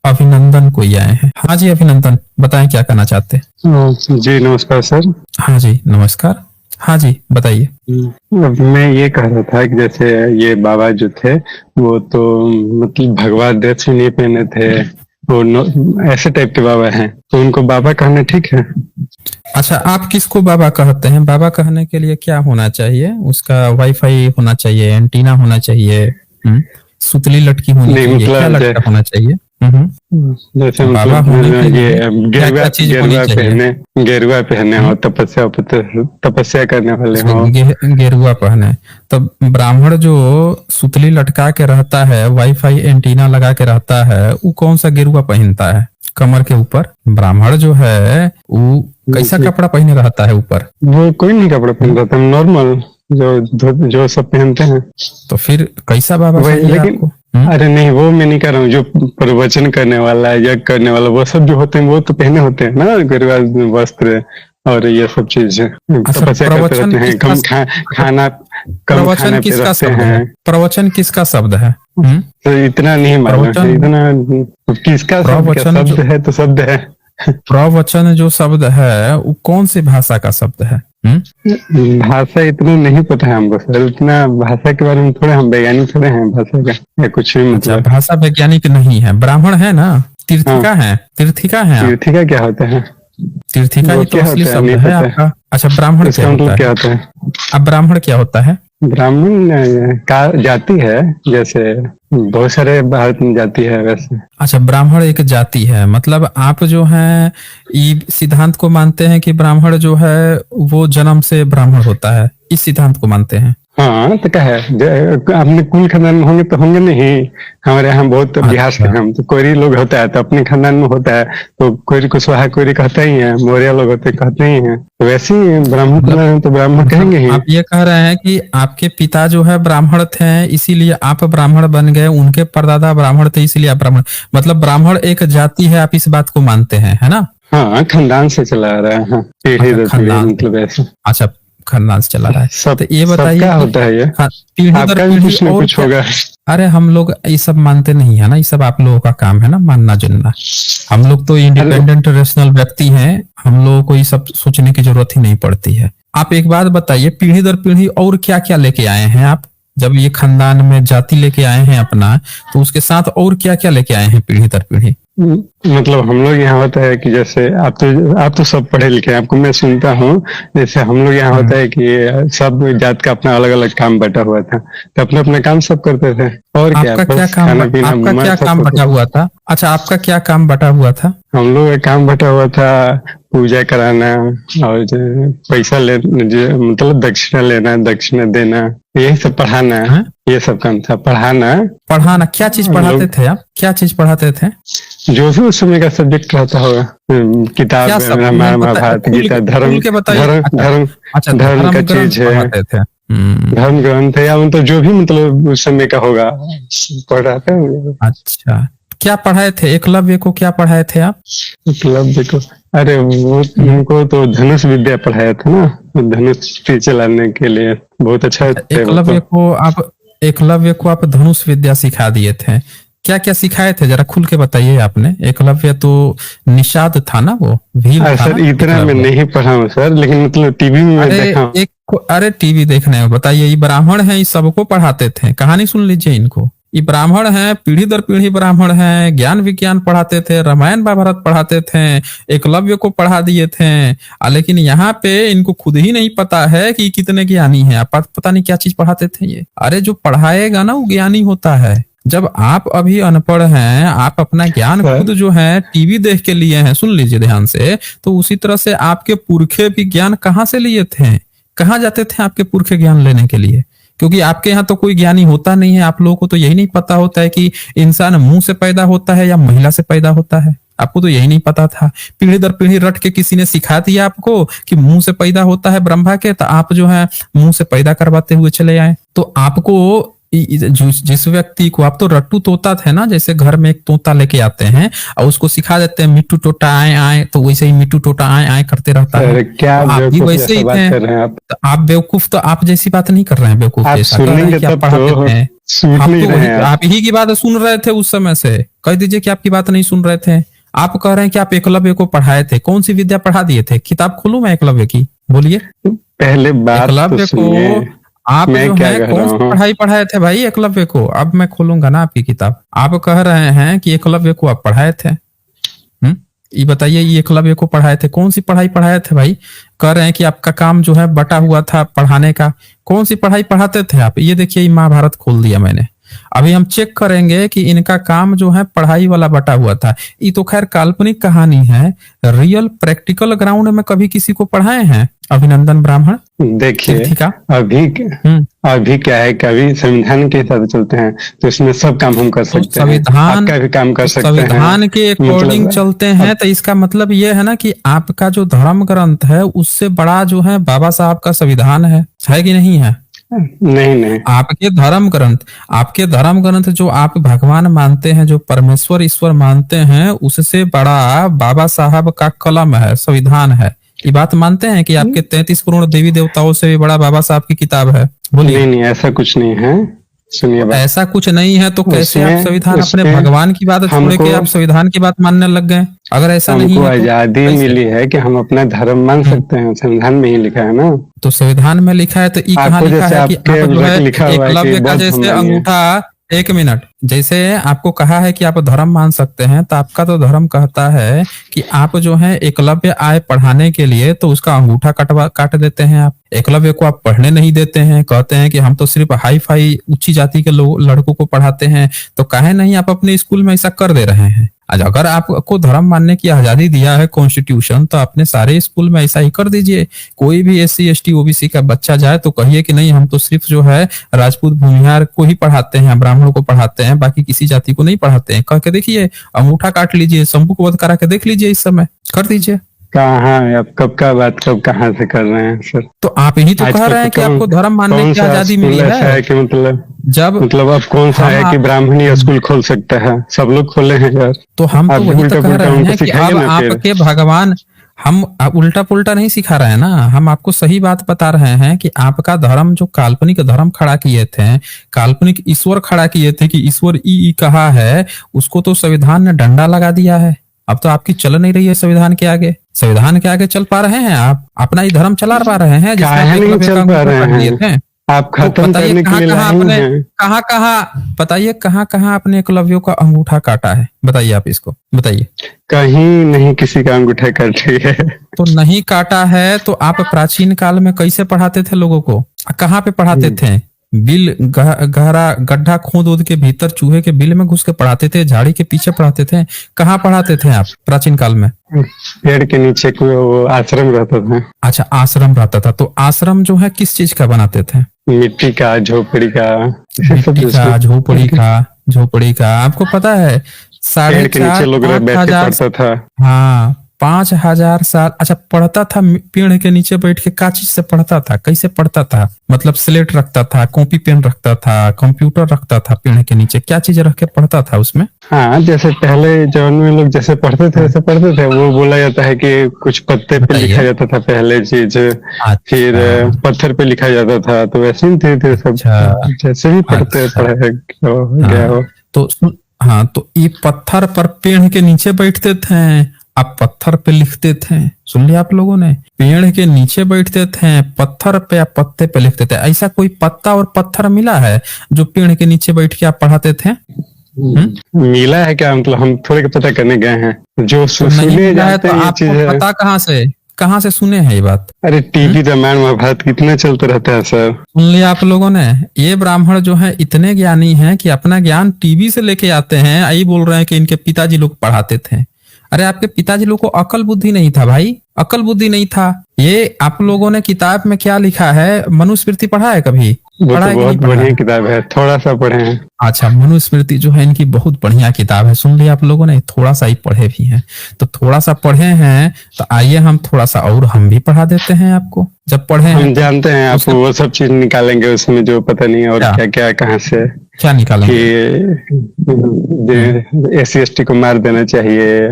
अभिनंदन कोई आए हैं। हाँ जी अभिनंदन, बताएं क्या करना चाहते हैं। जी नमस्कार सर। हाँ जी नमस्कार। हाँ जी बताइए। अब मैं ये कह रहा था कि जैसे ये बाबा जो थे वो तो मतलब भगवा ड्रेस भी नहीं पहने थे, वो ऐसे टाइप के बाबा हैं, तो उनको बाबा कहना ठीक है? अच्छा, आप किसको बाबा कहते हैं? बाबा कहने के लिए क्या होना चाहिए? उसका वाईफाई होना चाहिए, एंटीना होना चाहिए, सुतली लटकी होनी नहीं चाहिए, क्या मतलब लटका होना चाहिए? जैसे बाबा मतलब होने के लिए ये क्या क्या चीज होनी चाहिए? गेरुआ पहने हो, तपस्या करने वाले अच्छा, हो। गेरुआ पहने। तो ब्राह्मण जो सुतली लटका के रहता है, वाईफाई एंटीना लगा के रहता है, वो कौन सा गेरुआ पहनता है कमर के ऊपर? ब्राह्मण जो है वो कैसा कपड़ा पहने रहता है ऊपर? वो कोई नहीं कपड़ा पहन रहा था, नॉर्मल जो सब पहनते हैं। तो फिर कैसा बाबा वही, चाहिए लेकिन आपको? अरे नहीं, वो मैं नहीं कर रहा हूँ। जो प्रवचन करने वाला है, यज्ञ करने वाला, वो सब जो होते हैं वो तो पहने होते हैं ना गेरुआ वस्त्र और ये सब चीज। अच्छा, तपस्या करते रहते हैं, कम खाना प्रवचन पे किसका रखते शब्द है? हैं। प्रवचन किसका शब्द है? तो इतना नहीं मालूम है, प्रवचन इतना किसका शब्द, क्या प्रवचन शब्द है तो शब्द है। प्रवचन जो शब्द है वो कौन सी भाषा का शब्द है? भाषा इतना नहीं पता है हमको सर, उतना भाषा के बारे में थोड़े, हम वैज्ञानिक थोड़े हैं भाषा का या कुछ भी अच्छा, मतलब। भाषा वैज्ञानिक नहीं है, ब्राह्मण है ना? तीर्थिका हाँ, है, तीर्थिका है आप? तीर्थिका क्या होता है? तीर्थिका वो ही तो क्या असली होता है शब्द नहीं है पता है। आपका। अच्छा, ब्राह्मण क्या इसका होता मतलब क्या है? होता है? अब ब्राह्मण क्या होता है? ब्राह्मण का जाति है, जैसे बहुत सारे भारत में जाति है वैसे। अच्छा, ब्राह्मण एक जाति है, मतलब आप जो है ये सिद्धांत को मानते हैं कि ब्राह्मण जो है वो जन्म से ब्राह्मण होता है, इस सिद्धांत को मानते हैं? हाँ तो क्या है, अपने कुल खानदान में होंगे तो होंगे नहीं। हमारे यहाँ बहुत बिहार से अच्छा, हम तो कोयरी लोग होता है, तो अपने खानदान में होता है तो कोयरी कुशवाहा कोयरी कहते ही है, मौर्य लोग होते कहते ही हैं, तो वैसे ही ब्राह्मण खानदान में तो ब्राह्मण कहेंगे ही। आप ये कह रहे हैं कि आपके पिता जो है ब्राह्मण थे इसीलिए आप ब्राह्मण बन गए, उनके परदादा ब्राह्मण थे इसीलिए आप ब्राह्मण, मतलब ब्राह्मण एक जाति है, आप इस बात को मानते हैं, है ना? हाँ, खानदान से चला आ रहा है, हाँ, पीढ़ी दर पीढ़ी खानदान, मतलब ऐसे। अच्छा खानदान से चला रहा है। सब तो ये बताइए सबका कि होता है ये। पीढ़ी दर आपका भी पीढ़ी कुछ न और कुछ क्या? होगा। अरे हम लोग ये सब मानते नहीं है ना, ये सब आप लोगों का काम है ना मानना जुनना। हम लोग तो इंडिपेंडेंट रेशनल व्यक्ति हैं, हम लोगों को ये सब सोचने की जरूरत ही नहीं पड़ती है। आप एक बात बताइए, पीढ़ी दर पीढ़ी और क्या क्या लेके आए हैं आप? जब ये खानदान में जाति लेके आए हैं अपना, तो उसके साथ और क्या क्या लेके आए हैं पीढ़ी दर पीढ़ी? मतलब हम लोग यहाँ होता है कि जैसे आप तो सब पढ़े लिखे हैं, आपको मैं सुनता हूँ। जैसे हम लोग यहाँ होता है कि सब जात का अपना अलग अलग काम बटा हुआ था, तो अपना अपना काम सब करते थे। और क्या, आपका क्या बस काम खाना पीना आपका क्या सब काम बटा करते थे। हुआ था? अच्छा, आपका क्या काम बटा हुआ था? हम लोग का काम बटा हुआ था पूजा कराना और पैसा ले, मतलब दक्षिणा लेना, दक्षिणा देना, यही सब, पढ़ाना, है? ये सब काम था। पढ़ाना क्या चीज हम पढ़ाते लोग थे आप? क्या चीज पढ़ाते थे? जो भी उस समय का सब्जेक्ट रहता होगा, किताब, क्या सब रामायण नहीं बता, महाभारत गीता, धर्म खुल के बताइए। धर्म अच्छा, धर्म अच्छा धर्म का धर्म ग्रंथ चीज है, पढ़ाते थे। धर्म ग्रंथ है, या मतलब जो भी मतलब उस समय का होगा पढ़ाते होंगे। अच्छा, क्या पढ़ाए थे? एकलव्य को क्या पढ़ाए थे आप? मतलब देखो, अरे वो उनको तो धनुष विद्या पढ़ाया था ना, धनुष तीर चलाने के लिए बहुत अच्छा थे वो तो। एकलव्य को आप धनुष विद्या सिखा दिए थे? क्या क्या सिखाए थे जरा खुल के बताइए आपने। एकलव्य तो निषाद था ना, वो भील था सर ना इतना मैं एकलव्य। नहीं पढ़ा हूँ सर, लेकिन मतलब टीवी में मैं देखा हूँ। अरे टीवी देखने में बताइए, ये ब्राह्मण है, ये सबको पढ़ाते थे। कहानी सुन लीजिए इनको, ये ब्राह्मण है, पीढ़ी दर पीढ़ी ब्राह्मण है, ज्ञान विज्ञान पढ़ाते थे, रामायण महाभारत पढ़ाते थे, एकलव्य को पढ़ा दिए थे। लेकिन यहाँ पे इनको खुद ही नहीं पता है कि कितने ज्ञानी है। पता नहीं क्या चीज पढ़ाते थे ये। अरे जो पढ़ाएगा ना वो ज्ञानी होता है। जब आप अभी अनपढ़ हैं, आप अपना ज्ञान खुद जो है टीवी देख के लिए हैं, सुन लीजिए ध्यान से, तो उसी तरह से आपके पुरखे भी ज्ञान कहाँ से लिए थे? कहाँ जाते थे आपके पुरखे ज्ञान लेने के लिए? क्योंकि आपके यहाँ तो कोई ज्ञानी होता नहीं है। आप लोगों को तो यही नहीं पता होता है कि इंसान मुंह से पैदा होता है या महिला से पैदा होता है। आपको तो यही नहीं पता था। पीढ़ी दर पीढ़ी रट के किसी ने सिखा दिया आपको कि मुंह से पैदा होता है ब्रह्मा के, तो आप जो है मुंह से पैदा करवाते हुए चले आए। तो आपको जिस व्यक्ति को, आप तो रट्टू तोता थे ना, जैसे घर में एक तोता लेके आते हैं और उसको सिखा देते हैं मिट्टू टोटा आए आए, तो वैसे ही मिट्टू टोटा आए आए करते रहता है। क्या तो आप भी बेवकूफ वैसे जैसा ही बात थे। कर रहे हैं आप? तो आप बेवकूफ, तो आप जैसी बात नहीं कर रहे हैं। बेवकूफ आप जैसा कह रहे हैं सुनेंगे कि आप तब पढ़ाते तो, थे। सूट हम नहीं तो रहे वही हैं आप। आप ही की बात सुन रहे थे उस समय से, कह दीजिए कि आपकी बात नहीं सुन रहे थे। आप कह रहे हैं कि आप एकलव्य को पढ़ाए थे, कौन सी विद्या पढ़ा दिए थे? किताब खोलूं मैं एकलव्य की, बोलिए। पहले बात तो एकलव्य सुनिए, को आप मैं जो क्या है कह कौन रहा सी हूँ। पढ़ाई पढ़ाए थे भाई एकलव्य को? अब मैं खोलूंगा ना आपकी किताब। आप कह रहे हैं कि एकलव्य को आप पढ़ाए थे। ये बताइए, ये एकलव्य को पढ़ाए थे, कौन सी पढ़ाई पढ़ाए थे भाई? कह रहे हैं कि आपका काम जो है बटा हुआ था पढ़ाने का, कौन सी पढ़ाई पढ़ाते थे आप? ये देखिए, ये महाभारत खोल दिया मैंने। अभी हम चेक करेंगे कि इनका काम जो है पढ़ाई वाला बटा हुआ था। ये तो खैर काल्पनिक कहानी है, रियल प्रैक्टिकल ग्राउंड में कभी किसी को पढ़ाए हैं अभिनंदन ब्राह्मण देखिए, तीर्थिका? अभी हम्म अभी क्या है कि अभी संविधान के हिसाब से चलते हैं, तो इसमें सब काम हम कर तो सकते हैं, संविधान आपका भी काम कर सकते हैं। संविधान के अकॉर्डिंग चलते हैं, तो इसका मतलब ये है ना कि आपका जो धर्म ग्रंथ है उससे बड़ा जो है बाबा साहब का संविधान है कि नहीं है? नहीं नहीं, आपके धर्म ग्रंथ जो आप भगवान मानते हैं, जो परमेश्वर ईश्वर मानते हैं, उससे बड़ा बाबा साहब का कलम है, संविधान है। ये बात मानते हैं कि आपके 33 करोड़ देवी देवताओं से भी बड़ा बाबा साहब की किताब है? बोलिए। नहीं नहीं, ऐसा कुछ नहीं है। सुनिए बात, ऐसा कुछ नहीं है तो कैसे आप संविधान अपने उसमें भगवान की बात छोड़ के हमको आप संविधान की बात मानने लग गए? अगर ऐसा नहीं हमको है तो आजादी कैसे? मिली है कि हम अपना धर्म मान सकते हैं, संविधान में ही लिखा है ना। तो संविधान में लिखा है, तो ये कहाँ आपको लिखा जैसे है कि आपके आप जो है लिखा हुआ है कि एकलव्य का बौद्ध जैसे धर्म मानिए। अंगूठा, एक मिनट, जैसे आपको कहा है कि आप धर्म मान सकते हैं, तो आपका तो धर्म कहता है कि आप जो है एकलव्य आए पढ़ाने के लिए, तो उसका अंगूठा काट देते हैं आप। एकलव्य को आप पढ़ने नहीं देते हैं, कहते हैं कि हम तो सिर्फ हाई फाई उच्ची जाति के लोग लड़कों को पढ़ाते हैं। तो काहे नहीं आप अपने स्कूल में ऐसा कर दे रहे हैं? आज अगर आपको धर्म मानने की आजादी दिया है कॉन्स्टिट्यूशन, तो अपने सारे स्कूल में ऐसा ही कर दीजिए। कोई भी SC ST OBC का बच्चा जाए तो कहिए कि नहीं, हम तो सिर्फ जो है राजपूत भूमिहार को ही पढ़ाते हैं, ब्राह्मणों को पढ़ाते हैं, बाकी किसी जाति को नहीं पढ़ाते हैं। कह के देखिए, अंगूठा काट लीजिए, शंभू को वध करा के देख लीजिए, इस समय कर दीजिए। कहाँ है आप, कब का बात कब कहाँ से कर रहे हैं सर? तो आप ही तो आज कह तक रहे हैं कि कौन- आपको धर्म मानने कौन की सा आजादी स्कूल मिली ऐसा है? है कि जब मतलब अब कौन सा है कि ब्राह्मण ही स्कूल खोल सकता है? सब लोग खोले हैं यार। तो हम आप तो वही उल्टा तो कह पुल्टा रहे उनको हैं कि सिखाइए अब ना फिर। आपके भगवान, हम उल्टा पुल्टा नहीं सिखा रहे हैं ना, हम आपको सही बात बता रहे हैं कि आपका धर्म जो काल्पनिक धर्म खड़ा किए थे, काल्पनिक ईश्वर खड़ा किए थे कि ईश्वर ई कहा है, उसको तो संविधान ने डंडा लगा दिया है। अब तो आपकी चल नहीं रही है संविधान के आगे। संविधान के आगे चल पा रहे हैं आप? अपना ही धर्म चला पा रहे हैं जिसमें काहे आप नहीं एकलव्य चल का पा अंगूठा रहे काट दिए हैं? थे? आप तो खत्म बताइए करने के कहाँ लिए कहाँ लाए आपने, हैं। बताइए कहाँ कहाँ आपने एकलव्यों का अंगूठा काटा है? बताइए, आप इसको बताइए। कहीं नहीं किसी का अंगूठा काट रही है। तो नहीं काटा है तो आप प्राचीन काल में कैसे पढ़ाते थे लोगों को? कहाँ पे पढ़ाते थे? बिल गहरा गड्ढा खोद ओद के भीतर चूहे के बिल में घुस के पढ़ाते थे, झाड़ी के पीछे पढ़ाते थे? कहाँ पढ़ाते थे आप प्राचीन काल में? पेड़ के नीचे कोई वो आश्रम रहता था, अच्छा, आश्रम रहता था। तो आश्रम जो है किस चीज का बनाते थे? मिट्टी का, झोपड़ी का, सब मिट्टी का, झोपड़ी का आपको पता है? पेड़ के नीचे लोग 5,500 बैठ के पढ़ता था। हाँ, 5,000 साल। अच्छा, पढ़ता था पेड़ के नीचे बैठ के? का चीज से पढ़ता था? कैसे पढ़ता था? मतलब स्लेट रखता था, कॉपी पेन रखता था, कंप्यूटर रखता था पेड़ के नीचे? क्या चीज रख के पढ़ता था उसमें? हाँ, जैसे पहले जवान में लोग जैसे पढ़ते थे वैसे पढ़ते थे। वो बोला जाता है कि कुछ पत्ते पे बताइए। लिखा जाता था पहले चीज, फिर पत्थर पे लिखा जाता था। तो वैसे ही धीरे धीरे सब अच्छा। जैसे भी पढ़ते अच्छा। पढ़े गया हो। तो ये पत्थर पर पेड़ के नीचे बैठते थे, आप पत्थर पे लिखते थे। सुन लिया आप लोगों ने? पेड़ के नीचे बैठते थे, पत्थर पे या पत्ते पे लिखते थे। ऐसा कोई पत्ता और पत्थर मिला है जो पेड़ के नीचे बैठ के आप पढ़ाते थे? मिला है क्या? मतलब हम थोड़े के पता करने गए हैं, जो तो नहीं सुने मिला है जाते तो हैं ये आपको चीज है। पता कहाँ से सुने हैं ये बात? अरे टीवी रामायण महाभारत कितना चलता रहता है सर। सुन लिया आप लोगों ने? ये ब्राह्मण जो है इतने ज्ञानी हैं कि अपना ज्ञान टीवी से लेके आते हैं। यही बोल रहे हैं कि इनके पिताजी लोग पढ़ाते थे। अरे आपके पिताजी लोग को अकल बुद्धि नहीं था भाई, अकल बुद्धि नहीं था। ये आप लोगों ने किताब में क्या लिखा है? मनुस्मृति पढ़ा है कभी? वो पढ़ा तो है कि बहुत नहीं पढ़ा बढ़िया है? किताब है, थोड़ा सा पढ़े हैं। अच्छा, मनुस्मृति जो है इनकी बहुत बढ़िया किताब है। सुन लिया आप लोगों ने? थोड़ा सा ही पढ़े भी हैं। तो थोड़ा सा पढ़े हैं तो आइए हम थोड़ा सा और हम भी पढ़ा देते हैं आपको। जब पढ़े हम हैं जानते हैं आप वो सब चीज निकालेंगे उसमें जो पता नहीं और क्या? क्या क्या कहाँ से क्या निकालेंगे? कि SC ST को मार देना चाहिए,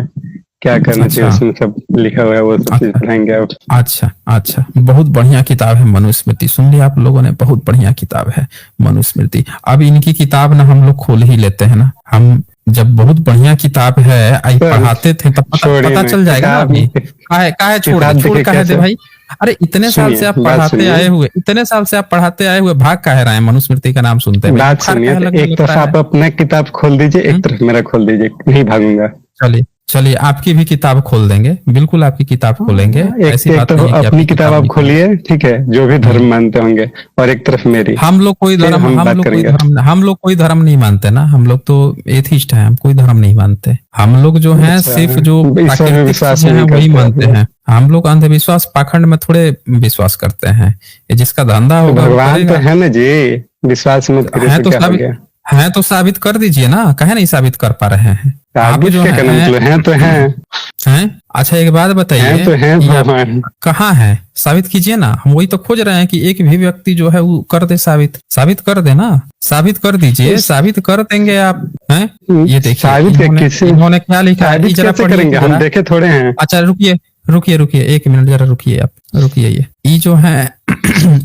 क्या करना चाहिए, अच्छा उसमें सब लिखा हुआ है, वो सब चीज अच्छा पढ़ाएंगे आप। अच्छा अच्छा, बहुत बढ़िया किताब है मनुस्मृति। सुन लिया आप लोगों ने, बहुत बढ़िया किताब है मनुस्मृति। अब इनकी किताब ना हम लोग खोल ही लेते हैं ना, हम जब बहुत बढ़िया किताब है आई सर पढ़ाते थे तब पता छोड़िए पता ना चल जाएगा ना। किताब, अभी काहे छोड़ दे, किताब छोड़ देखिए काहे दे कैसे, भाई। अरे इतने साल सुनिए से आप बात पढ़ाते सुनिए, आए हुए, इतने साल से आप पढ़ाते आए हुए भाग काहे रहे हैं मनुस्मृति का नाम सुनते हुए, बात बुखार सुनिए। काहे तो लगने एक लगता तरफ है? आप अपना किताब खोल दीजिए, एक तरफ मेरा खोल दीजिए, नहीं भागूंगा। चलिए चलिए, आपकी भी किताब खोल देंगे, बिल्कुल आपकी किताब खोलेंगे। एक ऐसी एक बात नहीं तरफ है कि अपनी आपकी किताब किताब आप नहीं खोलेंगे। खोलिए, ठीक है, जो भी धर्म हम्म। मानते होंगे, और एक तरफ मेरी, हम लोग कोई फिर धर्म हम हम बात लोग कोई करेंगे। धर्म हम लोग कोई धर्म नहीं मानते ना, हम लोग तो एथिस्ट हैं, हम कोई धर्म नहीं मानते। हम लोग जो हैं अच्छा, सिर्फ जो ईश्वर में प्राकृतिक विश्वास चीजें हैं नहीं वही करते आप मानते लोग। हैं। हम लोग अंधविश्वास पाखंड में थोड़े विश्वास करते हैं। ये जिसका धंधा तो होगा वो भगवान तो करेगा। है ना जी, विश्वास मत करिए है तो तो क्या हो साबित गया। है तो साबित कर दीजिए ना, कहे नहीं साबित कर पा रहे हैं आप साबित जो क्या करना, है। मतलब है तो हैं? अच्छा एक बात है बताइए तो है कि आप भगवान। कहाँ हैं, साबित कीजिए ना। हम वही तो खोज रहे हैं कि एक भी व्यक्ति जो है वो कर दे, साबित साबित कर दे ना, साबित कर दीजिए, उस साबित कर देंगे आप। हैं? ये देखिए साबित क्या, इन्होंने किसी इन्होंने क्या लिखा है, ये साबित जरा कैसे पढ़िए करेंगे, तो हम जरा। देखे थोड़े हैं। अच्छा रुकिए रुकिए रुकिए, एक मिनट जरा रुकिए आप, रुकिए। ये जो है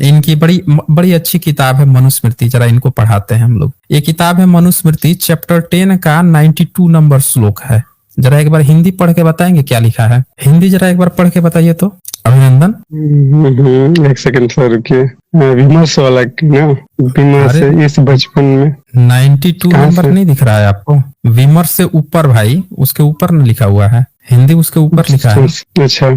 इनकी बड़ी बड़ी अच्छी किताब है मनुस्मृति, जरा इनको पढ़ाते हैं हम लोग। ये किताब है मनुस्मृति, चैप्टर 10 का 92 नंबर श्लोक है। जरा एक बार हिंदी पढ़ के बताएंगे क्या लिखा है, हिंदी जरा एक बार पढ़ के बताइए तो। अभिनंदन। एक सेकंड सर रुकिए। विमर्श वाला की ना, विमर्श अरे इस बचपन में 92 कहाँ नंबर से। नहीं दिख रहा है आपको? विमर्श से ऊपर भाई, उसके ऊपर न लिखा हुआ है, हिंदी उसके ऊपर लिखा है। अच्छा,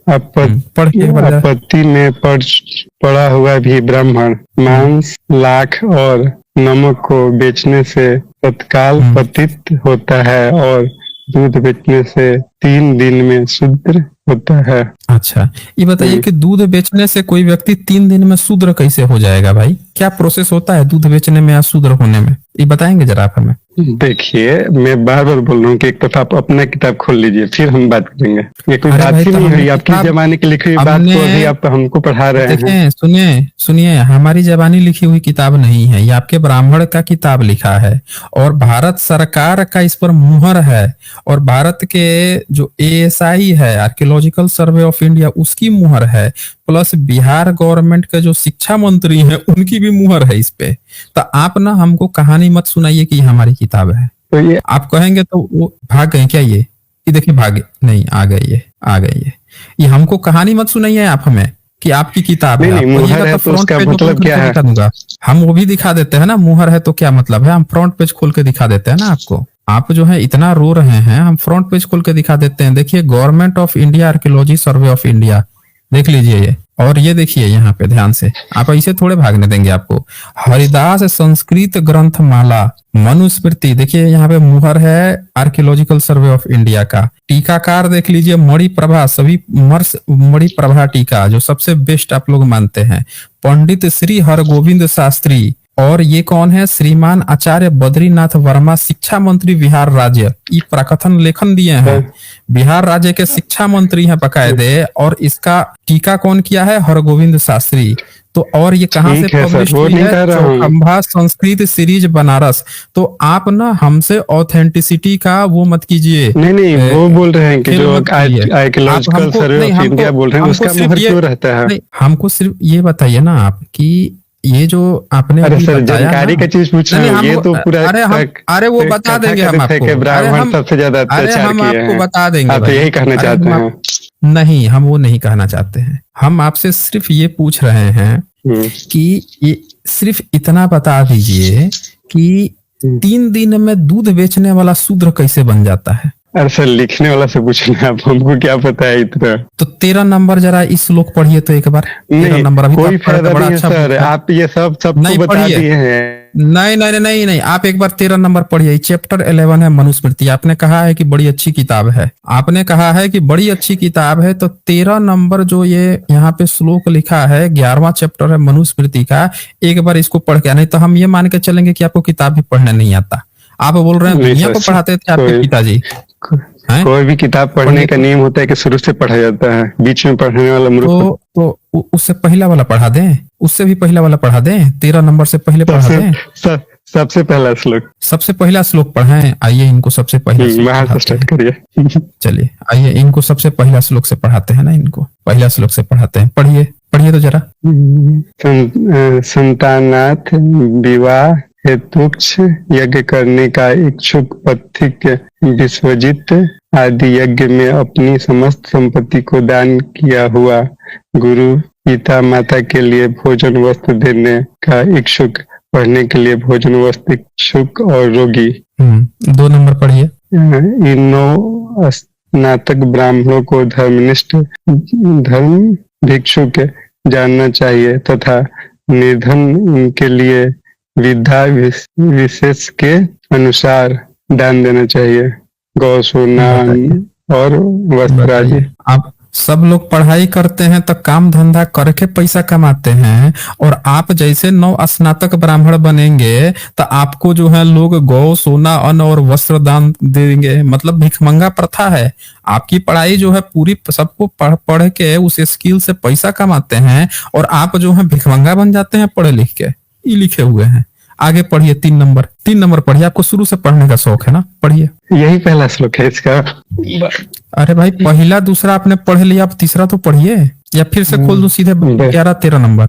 पढ़ के एक बार जरा। आपत्ति में पड़ा हुआ भी ब्राह्मण मांस, लाख और नमक को बेचने से तत्काल पतित होता है, और दूध बेचने से 3 दिन में शूद्र होता है। अच्छा ये बताइए कि दूध बेचने से कोई व्यक्ति 3 दिन में शूद्र कैसे हो जाएगा भाई? क्या प्रोसेस होता है दूध बेचने में या शूद्र होने में, ये बताएंगे जरा आप हमें। देखिए मैं बार बार बोल रहा हूँ कि एक तरफ आप अपना किताब खोल लीजिए, फिर हम बात करेंगे। ये कोई अरे बात भाई ही तो नहीं हमने हुई, आपकी किताब जमाने की लिखी हुई बात हमने को अभी आप हमको पढ़ा रहे हैं। देखें, सुनिए सुनिए, हमारी जबानी लिखी हुई किताब नहीं है, ये आपके ब्राह्मण का किताब लिखा है, और भारत सरकार का इस पर मुहर है, और भारत के जो ASI है, आर्कियोलॉजिकल सर्वे ऑफ इंडिया, उसकी मुहर है, प्लस बिहार गवर्नमेंट के जो शिक्षा मंत्री हैं उनकी भी मुहर है इस पे। तो आप ना हमको कहानी मत सुनाइए कि ये हमारी किताब है। तो ये आप कहेंगे तो वो भाग गए क्या, ये देखिए भागे नहीं, आ गए ये, आ गए ये हमको कहानी मत सुनाइए आप हमें कि आपकी किताब है। नहीं, आप मुहर कहिएगा है तो तो फ्रंट उसका पेज मतलब ओपन क्या करके है? दिखा दूंगा। हम वो भी दिखा देते हैं ना, मुहर है तो क्या मतलब है, हम फ्रंट पेज खोल के दिखा देते हैं ना आपको। आप जो है इतना रो रहे हैं, हम फ्रंट पेज खोल के दिखा देते हैं। देखिए government of India archaeology survey of India, देख लीजिए ये, और ये देखिए यहाँ पे ध्यान से, आप ऐसे थोड़े भागने देंगे आपको। हरिदास संस्कृत ग्रंथ माला मनुस्मृति, देखिए यहाँ पे मुहर है आर्कियोलॉजिकल सर्वे ऑफ इंडिया का। टीकाकार देख लीजिए मणि प्रभा, सभी मणि प्रभा टीका जो सबसे बेस्ट आप लोग मानते हैं, पंडित श्री हरगोविंद शास्त्री। और ये कौन है? श्रीमान आचार्य बद्रीनाथ वर्मा, शिक्षा मंत्री बिहार राज्य। ये प्रकथन लेखन दिए हैं, बिहार राज्य के शिक्षा मंत्री हैं बकायदे, और इसका टीका कौन किया है? हरगोविंद शास्त्री। तो और ये कहाँ से ठीक है सर, पब्लिश वो हुई नहीं है? कह रहा हूँ। चौखंबा संस्कृत सीरीज बनारस। तो आप ना हमसे ऑथेंटिसिटी का वो मत कीजिए। नहीं, वो बोल रहे हैं कि खेल जो मत खेलिए। आप आर्कियोलॉजिकल हमको सर्वे नहीं, ऑफ हमको इंडिया बोल रहे हैं हमको उसका सिर्फ मुहर ये क्यों रहता है? नहीं, हमको सिर्फ ये बताइए ना आप कि ये जो आपने अरे अभी सर बताया जानकारी ना, का चीज पूछ रहे नहीं, हैं, ये तो पूरा अरे वो बता देंगे हम आपको। अरे ब्राह्मण सबसे ज्यादा अरे अत्याचार हम किए आपको हैं, बता देंगे आप भाई। यही कहना अरे चाहते हैं? नहीं, हम वो नहीं कहना चाहते हैं। हम आपसे सिर्फ ये पूछ रहे हैं कि ये सिर्फ इतना बता दीजिए कि 3 दिन में दूध बेचने वाला शूद्र कैसे बन जाता है? अरे सर लिखने वाला से पूछना, आप हमको क्या पता है इतना। तो 13 नंबर जरा इस श्लोक पढ़िए तो एक बार। 13 नहीं, नंबर अभी कोई तक फायदा बड़ा नहीं है अच्छा सर, बुक है। आप ये सबको नहीं बता पढ़िए। दिए हैं। नहीं नहीं नहीं नहीं, आप एक बार 13 नंबर पढ़िए, चैप्टर 11 है मनुस्मृति। आपने कहा है कि बड़ी अच्छी किताब है, आपने कहा है कि बड़ी अच्छी किताब है, तो 13 नंबर जो ये यहाँ पे श्लोक लिखा है, 11वां चैप्टर है मनुस्मृति का, एक बार इसको पढ़ के, नहीं तो हम ये मान के चलेंगे कि आपको किताब भी पढ़ने नहीं आता। आप बोल रहे हैं नहीं दुनिया सर, को पढ़ाते थे आपके पिताजी। हैं? कोई भी किताब पढ़ने का नियम होता है कि शुरू से पढ़ा जाता है, बीच में पढ़ने वाला मूर्ख। तो उससे पहला वाला पढ़ा दें, उससे भी पहला वाला पढ़ा दें, 13 नंबर से पहले पढ़ा दें। सबसे पहला श्लोक। सबसे पहला श्लोक पढ़ाएं। आइए इनको सबसे पहला श्लोक वहां से पढ़ाते स्टार्ट हैं। करिए। चलिए आइए इनको सबसे पहला श्लोक से पढ़ाते हैं ना, इनको पहला श्लोक से पढ़ाते हैं। पढ़िए पढ़िए तो जरा। संतानाथ विवाह हेतुक्ष यज्ञ करने का इच्छुक पथिक विश्वजित आदि यज्ञ में अपनी समस्त संपत्ति को दान किया हुआ, गुरु पिता माता के लिए भोजन वस्त्र देने का इच्छुक, पढ़ने के लिए भोजन वस्त्र इच्छुक और रोगी। 2 नंबर पढ़िए। इन स्नातक ब्राह्मणों को धर्मनिष्ठ धर्म भिक्षुक जानना चाहिए तथा निर्धन इनके लिए विधा विशेष के अनुसार दान देना चाहिए, गौ सोना और वस्त्र आदि। आप सब लोग पढ़ाई करते हैं तो काम धंधा करके पैसा कमाते हैं, और आप जैसे 9 स्नातक ब्राह्मण बनेंगे तो आपको जो है लोग गौ सोना अन्न और वस्त्र दान देंगे। मतलब भिखमंगा प्रथा है। आपकी पढ़ाई जो है पूरी सबको पढ़ के उस स्किल से पैसा कमाते हैं, और आप जो है भिखमंगा बन जाते हैं पढ़े लिख के। ये लिखे हुए हैं। आगे पढ़िए। 3 नंबर पढ़िए। आपको शुरू से पढ़ने का शौक है ना, पढ़िए। यही पहला श्लोक है इसका। अरे भाई पहला दूसरा आपने पढ़ लिया, आप तीसरा तो पढ़िए, या फिर से खोल दो सीधे 11-13 नंबर।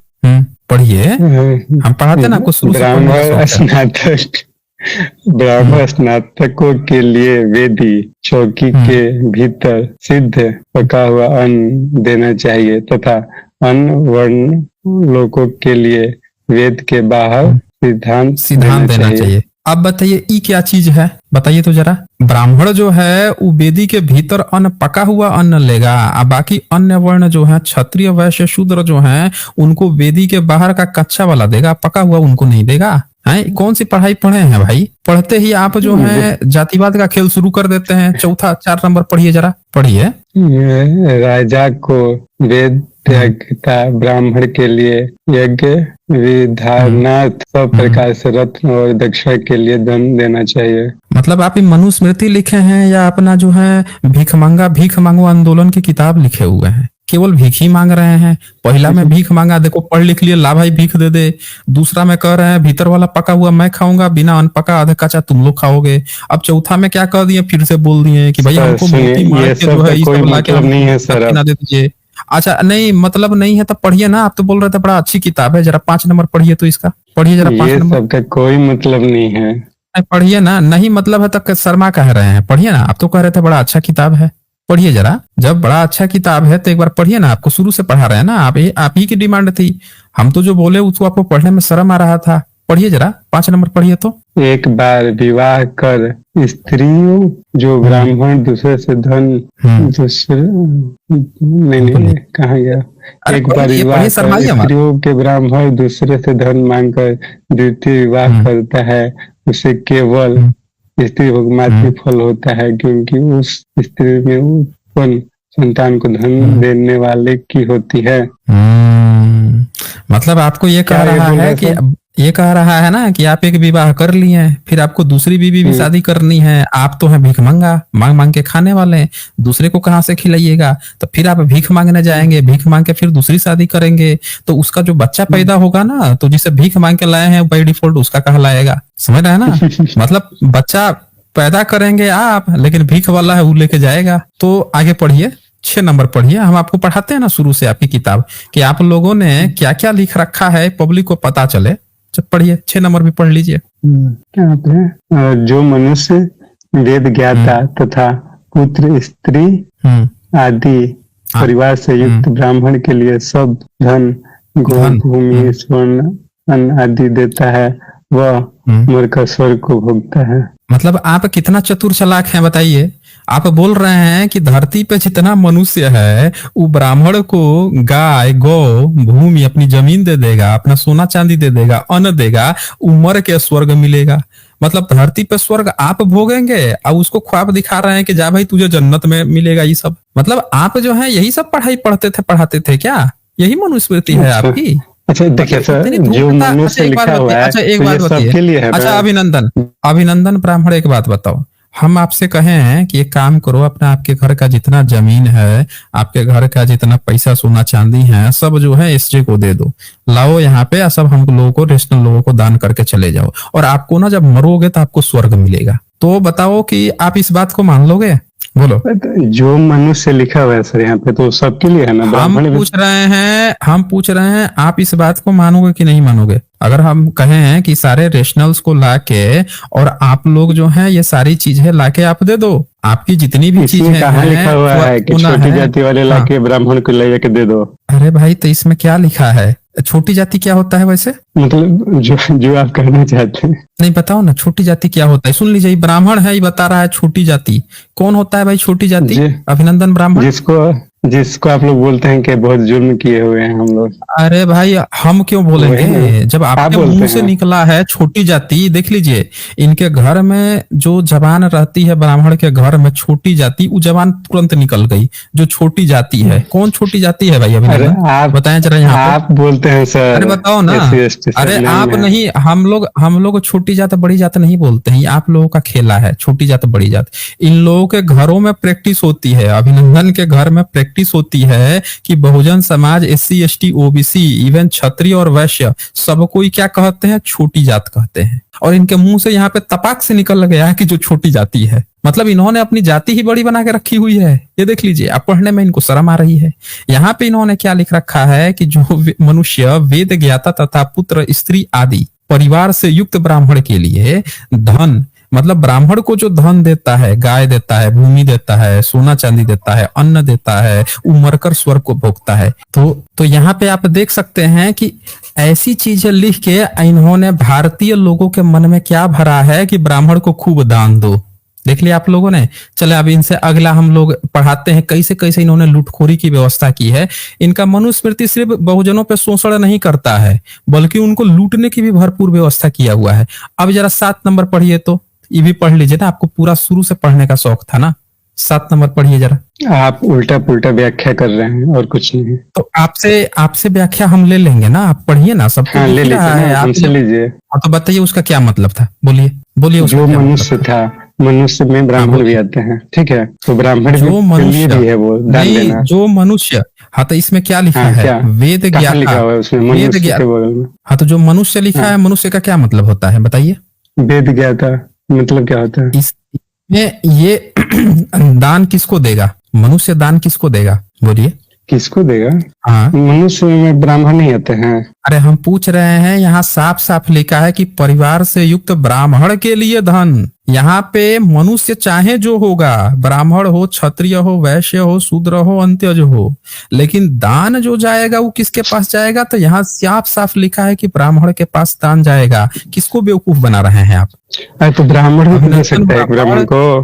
पढ़िए। हम पढ़ाते ना आपको शुरू से पढ़ने का शौक है। ब्राह्मण स्नातकों के लिए वेदी चौकी के भीतर सिद्ध पका हुआ अन्न देना चाहिए तथा अन्य वर्ण लोगों के लिए वेद के बाहर सिद्धांत देना चाहिए। अब बताइए ई क्या चीज है, बताइए तो जरा। ब्राह्मण जो है वो वेदी के भीतर अन्न पका हुआ अन्न लेगा, और बाकी अन्य वर्ण जो है क्षत्रिय वैश्य शूद्र जो है उनको वेदी के बाहर का कच्चा वाला देगा, पका हुआ उनको नहीं देगा। है कौन सी पढ़ाई पढ़े हैं भाई? पढ़ते ही आप जो है जातिवाद का खेल शुरू कर देते हैं। चौथा 4 नंबर पढ़िए जरा, पढ़िए। राजा को वेद त्यागता ब्राह्मण के लिए यज्ञ विधानार्थ सब प्रकार से रत्न और दक्षिणा के लिए धन देना चाहिए। मतलब आप मनुस्मृति लिखे हैं या अपना जो है भीख मांगो आंदोलन की किताब लिखे हुए हैं? केवल भीख ही मांग रहे हैं। पहला में भीख मांगा, देखो पढ़ लिख लिए, ला भाई भीख दे दे। दूसरा में कह रहे हैं भीतर वाला पका हुआ मैं खाऊंगा, बिना अन्न पका आधे कच्चा तुम लोग खाओगे। अब चौथा में क्या कह दिए, फिर से बोल दिए कि भाई हमको मूर्ति मार के जो है कोई मतलब नहीं है सर, ना दे दीजिए। अच्छा नहीं मतलब नहीं है तो पढ़िए ना। आप तो बोल रहे थे बड़ा अच्छी किताब है, जरा 5 नंबर पढ़िए तो इसका, पढ़िए जरा 5 नंबर। सबका कोई मतलब नहीं है। पढ़िए ना, नहीं मतलब है तो शर्मा कह रहे हैं, पढ़िए ना। आप तो कह रहे थे बड़ा अच्छा किताब है, पढ़िए जरा। जब बड़ा अच्छा किताब है तो एक बार पढ़िए ना। आपको शुरू से पढ़ा रहे हैं ना, आप ही की डिमांड थी। हम तो जो बोले उसको आपको पढ़ने में शर्म आ रहा था। पढ़िए जरा 5 नंबर पढ़िए तो। एक बार विवाह कर स्त्रियों जो ब्राह्मण दूसरे से धन दूसरे नहीं कहा गया। एक बार विवाह कर स्त्रियों के ब्राह्मण दूसरे से धन मांगकर द्वितीय विवाह करता है, उसे केवल स्त्री भोगमात्री फल होता है, क्योंकि उस स्त्री में उत्पन्न संतान को धन देने वाले की होती है। मतलब आपको ये कह रहा है कि ये कह रहा है ना कि आप एक विवाह कर लिए हैं, फिर आपको दूसरी बीवी भी शादी करनी है। आप तो हैं भिखमंगा, मांग मांग के खाने वाले हैं, दूसरे को कहाँ से खिलाइएगा? तो फिर आप भीख मांगने जाएंगे, भीख मांग के फिर दूसरी शादी करेंगे, तो उसका जो बच्चा पैदा होगा ना, तो जिसे भीख मांग के लाए हैं बाय डिफॉल्ट उसका कहलाएगा। समझ रहे हैं ना? मतलब बच्चा पैदा करेंगे आप, लेकिन भीख वाला है वो लेके जाएगा। तो आगे पढ़िए, 6 नंबर पढ़िए। हम आपको पढ़ाते हैं ना शुरू से आपकी किताब कि आप लोगों ने क्या क्या लिख रखा है, पब्लिक को पता चले। जब पढ़िए 6 नंबर भी पढ़ लीजिए। जो मनुष्य वेद ज्ञाता तथा पुत्र स्त्री आदि परिवार से युक्त ब्राह्मण के लिए सब धन गौ भूमि स्वर्ण अन्न आदि देता है, वह मरकर स्वर्ग को भोगता है। मतलब आप कितना चतुर चालाक हैं बताइए। आप बोल रहे हैं कि धरती पे जितना मनुष्य है वो ब्राह्मण को गाय गौ भूमि अपनी जमीन दे देगा, अपना सोना चांदी दे देगा, अन्न देगा, उमर के स्वर्ग मिलेगा। मतलब धरती पे स्वर्ग आप भोगेंगे और उसको ख्वाब दिखा रहे हैं कि जा भाई तुझे जन्नत में मिलेगा। ये सब मतलब आप जो है यही सब पढ़ाई पढ़ाते थे क्या? यही मनुस्मृति है आपकी? अच्छा देखिए सर, जो मनुष्य लिखा हुआ है, अच्छा एक बात बताइए। अच्छा अभिनंदन ब्राह्मण, एक बात बताओ। हम आपसे कहें कि एक काम करो, अपना आपके घर का जितना जमीन है, आपके घर का जितना पैसा सोना चांदी है, सब जो है एसजे को दे दो, लाओ यहाँ पे, सब हम लोगों को, रेशनल लोगों को दान करके चले जाओ, और आपको ना जब मरोगे तो आपको स्वर्ग मिलेगा। तो बताओ कि आप इस बात को मान लोगे? बोलो। जो मनुष्य लिखा हुआ है सर यहाँ पे, तो सबके लिए है ना, हम ब्राह्मण भी। पूछ रहे हैं आप इस बात को मानोगे कि नहीं मानोगे? अगर हम कहें कि सारे रेशनल्स को लाके और आप लोग जो है ये सारी चीजें लाके आप दे दो, आपकी जितनी भी चीजें इसमें कहाँ लिखा हुआ है कि छोटी जाति वाले लाके ब्राह्मण को ले जाके दे दो? अरे भाई, तो इसमें क्या लिखा है? छोटी जाति क्या होता है वैसे? मतलब जो आप कहना चाहते हैं। नहीं, बताओ ना, छोटी जाति क्या होता है? सुन लीजिए, ब्राह्मण है, ये बता रहा है छोटी जाति। कौन होता है भाई छोटी जाति? अभिनंदन ब्राह्मण, जिसको आप लोग बोलते हैं कि बहुत जुल्म किए हुए हैं हम लोग। अरे भाई, हम क्यों बोलेंगे? जब आपके मुंह से निकला है छोटी जाति, देख लीजिए, इनके घर में जो जबान रहती है, ब्राह्मण के घर में छोटी जाति, वो जबान तुरंत निकल गई। जो छोटी जाति है, कौन छोटी जाति है भाई? अभिनंदन, आप बताएं जरा यहाँ आप बोलते हैं सर। अरे बताओ ना। अरे आप नहीं, हम लोग छोटी जात बड़ी जात नहीं बोलते हैं, आप लोगों का खेला है, छोटी जात बड़ी जात। इन लोगों के घरों में प्रैक्टिस होती है, अभिनंदन के घर में प्रैक्टिस होती है कि Bahujan Samaj, SC ST OBC, even क्षत्रिय और वैश्य, सबको ही क्या कहते हैं? छोटी जात कहते हैं। और इनके मुंह से यहाँ पे तपाक से निकल गया है कि जो छोटी जाति है, मतलब इन्होंने अपनी जाति ही बड़ी बना के रखी हुई है। ये देख लीजिए, अब पढ़ने में इनको शर्म आ रही है। यहाँ पे इन्होंने क्या लिख रखा है कि जो मनुष्य वेद ज्ञाता तथा पुत्र स्त्री आदि परिवार से युक्त ब्राह्मण के लिए धन, मतलब ब्राह्मण को जो धन देता है, गाय देता है, भूमि देता है, सोना चांदी देता है, अन्न देता है, वो मरकर स्वर्ग को भोगता है। तो यहाँ पे आप देख सकते हैं कि ऐसी चीजें लिख के इन्होंने भारतीय लोगों के मन में क्या भरा है कि ब्राह्मण को खूब दान दो। देख लिया आप लोगों ने। चले अब इनसे अगला हम लोग पढ़ाते हैं कैसे कैसे इन्होंने लूटखोरी की व्यवस्था की है। इनका मनुस्मृति सिर्फ बहुजनों पे शोषण नहीं करता है, बल्कि उनको लूटने की भी भरपूर व्यवस्था किया हुआ है। अब जरा 7 नंबर पढ़िए, तो ये भी पढ़ लीजिए ना, आपको पूरा शुरू से पढ़ने का शौक था ना। 7 नंबर पढ़िए जरा। आप उल्टा पुल्टा व्याख्या कर रहे हैं और कुछ नहीं। तो आपसे व्याख्या हम ले लेंगे ना, आप पढ़िए ना। सब हाँ, ले लीजिए, हमसे लीजिए। तो बताइए उसका क्या मतलब था, बोलिए। जो मनुष्य था, मनुष्य में ब्राह्मण भी आते हैं, ठीक है? तो ब्राह्मण जो मनुष्य भी है वो दान देना। जो मनुष्य, हाँ, तो इसमें क्या लिखा है? वेद ज्ञाता लिखा हुआ है उसमें, मनुष्य के बगल में। हाँ, तो जो मनुष्य लिखा है, मनुष्य का क्या मतलब होता है बताइए? वेद ज्ञाता मतलब क्या होता है? इसमें ये दान किसको देगा? मनुष्य दान किसको देगा? बोलिए, किसको देगा? हाँ, मनुष्य में ब्राह्मण नहीं आते हैं। अरे हम पूछ रहे हैं, यहाँ साफ साफ लिखा है कि परिवार से युक्त ब्राह्मण के लिए धन। यहाँ पे मनुष्य चाहे जो होगा, ब्राह्मण हो, क्षत्रिय हो, वैश्य हो, शूद्र हो, अंत्यज हो, लेकिन दान जो जाएगा वो किसके पास जाएगा? तो यहाँ साफ साफ लिखा है कि ब्राह्मण के पास दान जाएगा। किसको बेवकूफ बना रहे हैं आप? तो ब्राह्मण भी दे सकता है ब्राह्मण को।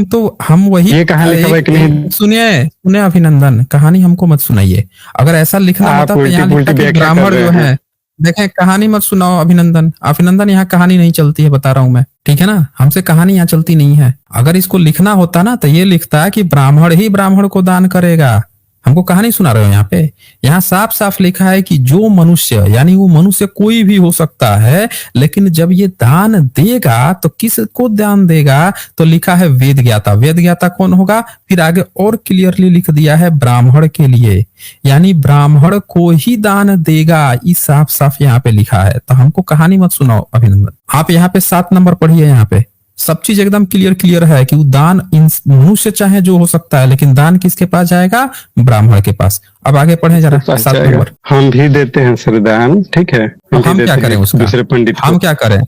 तो हम वही, ये कहाँ लिखा हुआ है कि नहीं? सुनिए अभिनंदन, कहानी हमको मत सुनाइए। अगर ऐसा लिखना होता तो यहाँ लिखा कि ब्राह्मण जो है, देखें, कहानी मत सुनाओ अभिनंदन, यहाँ कहानी नहीं चलती है, बता रहा हूं मैं, ठीक है ना? हमसे कहानी यहाँ चलती नहीं है। अगर इसको लिखना होता ना तो ये लिखता है कि ब्राह्मण ही ब्राह्मण को दान करेगा। हमको कहानी सुना रहे हो यहाँ पे? यहाँ साफ साफ लिखा है कि जो मनुष्य, यानी वो मनुष्य कोई भी हो सकता है, लेकिन जब ये दान देगा तो किसको दान देगा? तो लिखा है वेद ज्ञाता। वेद ज्ञाता कौन होगा? फिर आगे और क्लियरली लिख दिया है ब्राह्मण के लिए, यानी ब्राह्मण को ही दान देगा। ये साफ साफ यहाँ पे लिखा है। तो हमको कहानी मत सुनाओ अभिनंदन। आप यहाँ पे 7 नंबर पढ़िए। यहाँ पे सब चीज एकदम क्लियर है कि वो दान मनुष्य चाहे जो हो सकता है, लेकिन दान किसके पास जाएगा? ब्राह्मण के पास। अब आगे पढ़े जरा 7 नंबर। हम भी देते हैं सरदान, ठीक है? हम क्या करें उसका? दूसरे पंडित हम क्या करें?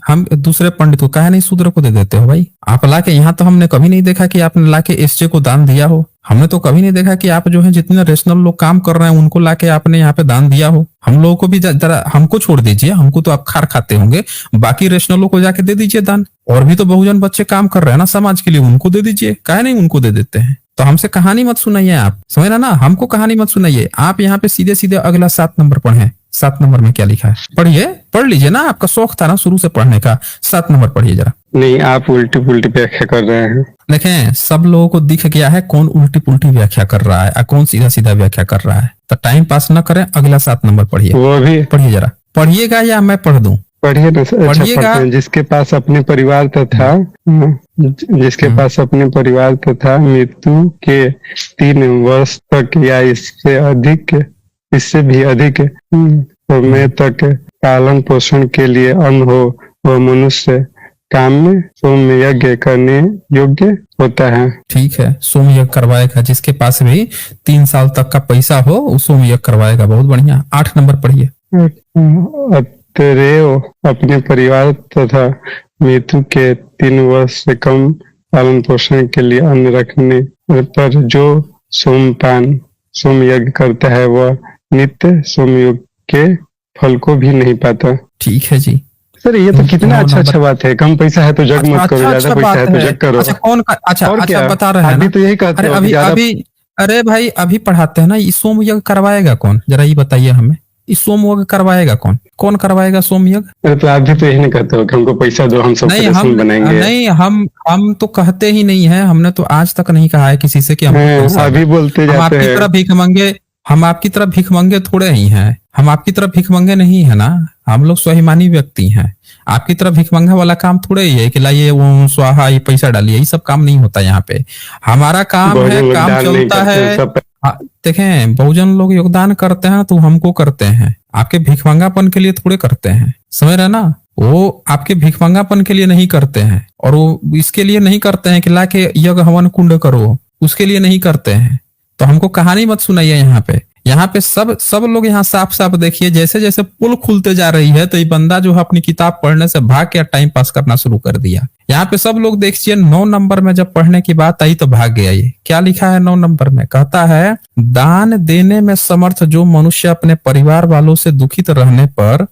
हम दूसरे पंडित को काहे नहीं शूद्र को दे देते हो भाई? आप लाके यहाँ तो हमने कभी नहीं देखा कि आपने लाके एसजे को दान दिया हो। हमने तो कभी नहीं देखा कि आप जो है जितने रेशनल लोग काम कर रहे हैं उनको लाके आपने यहाँ पे दान दिया हो। हम लोगों को भी जरा, हमको छोड़ दीजिए, हमको तो आप खार खाते होंगे, बाकी रेशनलों को जाके दे दीजिए दान। और भी तो बहुजन बच्चे काम कर रहे हैं ना समाज के लिए, उनको दे दीजिए। काहे नहीं उनको दे देते हैं? तो हमसे कहानी मत सुनाइए आप, समझ रहे ना? हमको कहानी मत सुनाइए आप। यहाँ पे सीधे सीधे अगला 7 नंबर पढ़े। 7 नंबर में क्या लिखा है? पढ़ लीजिए ना, आपका शौक था ना शुरू से पढ़ने का। 7 नंबर पढ़िए जरा। नहीं, आप उल्टी पुल्टी व्याख्या कर रहे हैं। देखें, सब लोगों को दिख गया है कौन उल्टी पुल्टी व्याख्या कर रहा है और कौन सीधा सीधा व्याख्या कर रहा है। तो टाइम पास न करें, अगला 7 नंबर पढ़िए। वो भी पढ़िए जरा। पढ़िएगा या मैं पढ़ दूं? पढ़िए ना सर, अच्छा पढ़िएगा। पढ़ते हैं। जिसके पास अपने परिवार तथा जिसके पास अपने परिवार तथा मृत्यु के 3 वर्ष तक या इससे भी अधिक समय तक पालन पोषण के लिए अन्न हो, वह मनुष्य काम में सोम यज्ञ करने योग्य होता है। ठीक है, सोम यज्ञ करवाएगा। जिसके पास भी 3 साल तक का पैसा हो वो सोम यज्ञ करवाएगा। बहुत बढ़िया। 8 नंबर पढ़िए। अतएव अपने परिवार तथा मृत्यु के 3 वर्ष से कम पालन पोषण के लिए अन्न रखने पर जो सोम यज्ञ करता है वह नित्य सोम यज्ञ के फल को भी नहीं पाता। ठीक है जी। सर ये तो कितना 9 अच्छा नंबर। बात है। कम पैसा है तो जग मत करो, ज्यादा पैसा है तो जग करो। अच्छा कौन का, अच्छा और अच्छा क्या, बता रहे हैं अभी ना। तो यही कहते अरे हो कि अभी ज्यादा। अभी अरे भाई अभी पढ़ाते हैं ना, ये सोम यज्ञ करवाएगा कौन, जरा ये बताइए हमें। ये सोम यज्ञ करवाएगा कौन, कौन करवाएगा सोम यज्ञ? अरे तो आप भी तो यही नहीं कहते हो कि हमको पैसा दो, हम सब नहीं रसूल बनाएंगे। नहीं हम तो कहते ही नहीं है। हमने तो आज तक नहीं कहा है किसी से कि हमको पैसा अभी दो। बोलते हम जाते आपकी हैं। तरह भीख मंगे, हम आपकी तरह भीख मंगे थोड़े ही हैं। हम आपकी तरह भीख मंगे नहीं है ना। हम लोग स्वाभिमानी व्यक्ति हैं। आपकी तरह भीख मंगा वाला काम थोड़े ही है कि लाइए वो स्वाहा ये पैसा डालिए, ये सब काम नहीं होता यहाँ पे। हमारा काम बहुत है, लोग काम दान नहीं चलता करते, है। सब देखें, बहुजन लोग योगदान करते हैं तो हमको करते हैं, आपके भिखमंगापन के लिए थोड़े करते हैं। समझ रहे ना, वो आपके भिखमंगापन के लिए नहीं करते हैं। और वो इसके लिए नहीं करते हैं कि लाके यज्ञ हवन कुंड करो, उसके लिए नहीं करते हैं। तो हमको कहानी मत सुनाइए यहाँ पे। यहाँ पे सब लोग यहाँ साफ साफ देखिए, जैसे जैसे पुल खुलते जा रही है तो ये बंदा जो है अपनी किताब पढ़ने से भाग के टाइम पास करना शुरू कर दिया। यहाँ पे सब लोग देखिए 9 नंबर में जब पढ़ने की बात आई तो भाग गया। ये क्या लिखा है 9 नंबर में? कहता है, दान देने में समर्थ जो मनुष्य अपने परिवार वालों से दुखित रहने पर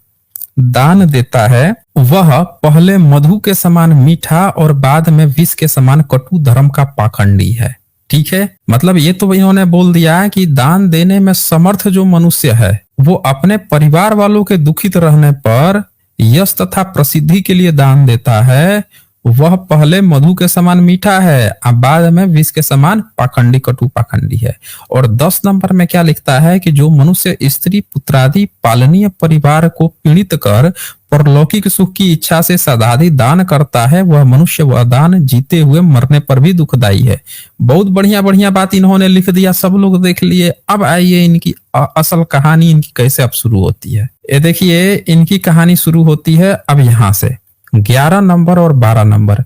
दान देता है, वह पहले मधु के समान मीठा और बाद में विष के समान कटु धर्म का पाखंडी है। ठीक है, मतलब ये तो इन्होंने बोल दिया कि दान देने में समर्थ जो मनुष्य है वो अपने परिवार वालों के दुखित रहने पर यश तथा प्रसिद्धि के लिए दान देता है, वह पहले मधु के समान मीठा है और बाद में विष के समान पाखंडी कटु पाखंडी है। और 10 नंबर में क्या लिखता है कि जो मनुष्य स्त्री पुत्रादि पालनीय परिवार को पीड़ित कर परलौकिक सुख की इच्छा से सदादि दान करता है, वह मनुष्य वह दान जीते हुए मरने पर भी दुखदायी है। बहुत बढ़िया बढ़िया बात इन्होंने लिख दिया, सब लोग देख लिए। अब आइए इनकी असल कहानी इनकी कैसे अब शुरू होती है। ये देखिए इनकी कहानी शुरू होती है अब यहाँ से 11 नंबर और 12 नंबर।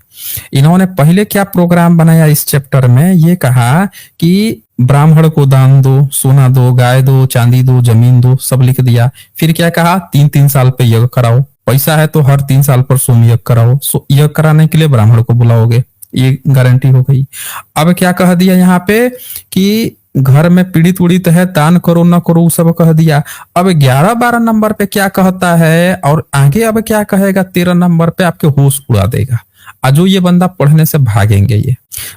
इन्होंने पहले क्या प्रोग्राम बनाया इस चैप्टर में, ये कहा कि ब्राह्मण को दान दो, सोना दो, गाय दो, चांदी दो, जमीन दो, सब लिख दिया। फिर क्या कहा, 3-3 साल पे यज्ञ कराओ, पैसा है तो हर 3 साल पर सोम यज्ञ कराओ, यज्ञ कराने के लिए ब्राह्मण को बुलाओगे, ये गारंटी हो गई। अब क्या कह दिया यहाँ पे कि घर में पीड़ित उड़ित है, दान करो न करो सब कह दिया। अब 11-12 नंबर पे क्या कहता है और आगे अब क्या कहेगा 13 नंबर पे, आपके होश उड़ा देगा। आज जो ये बंदा पढ़ने से भागेंगे, ये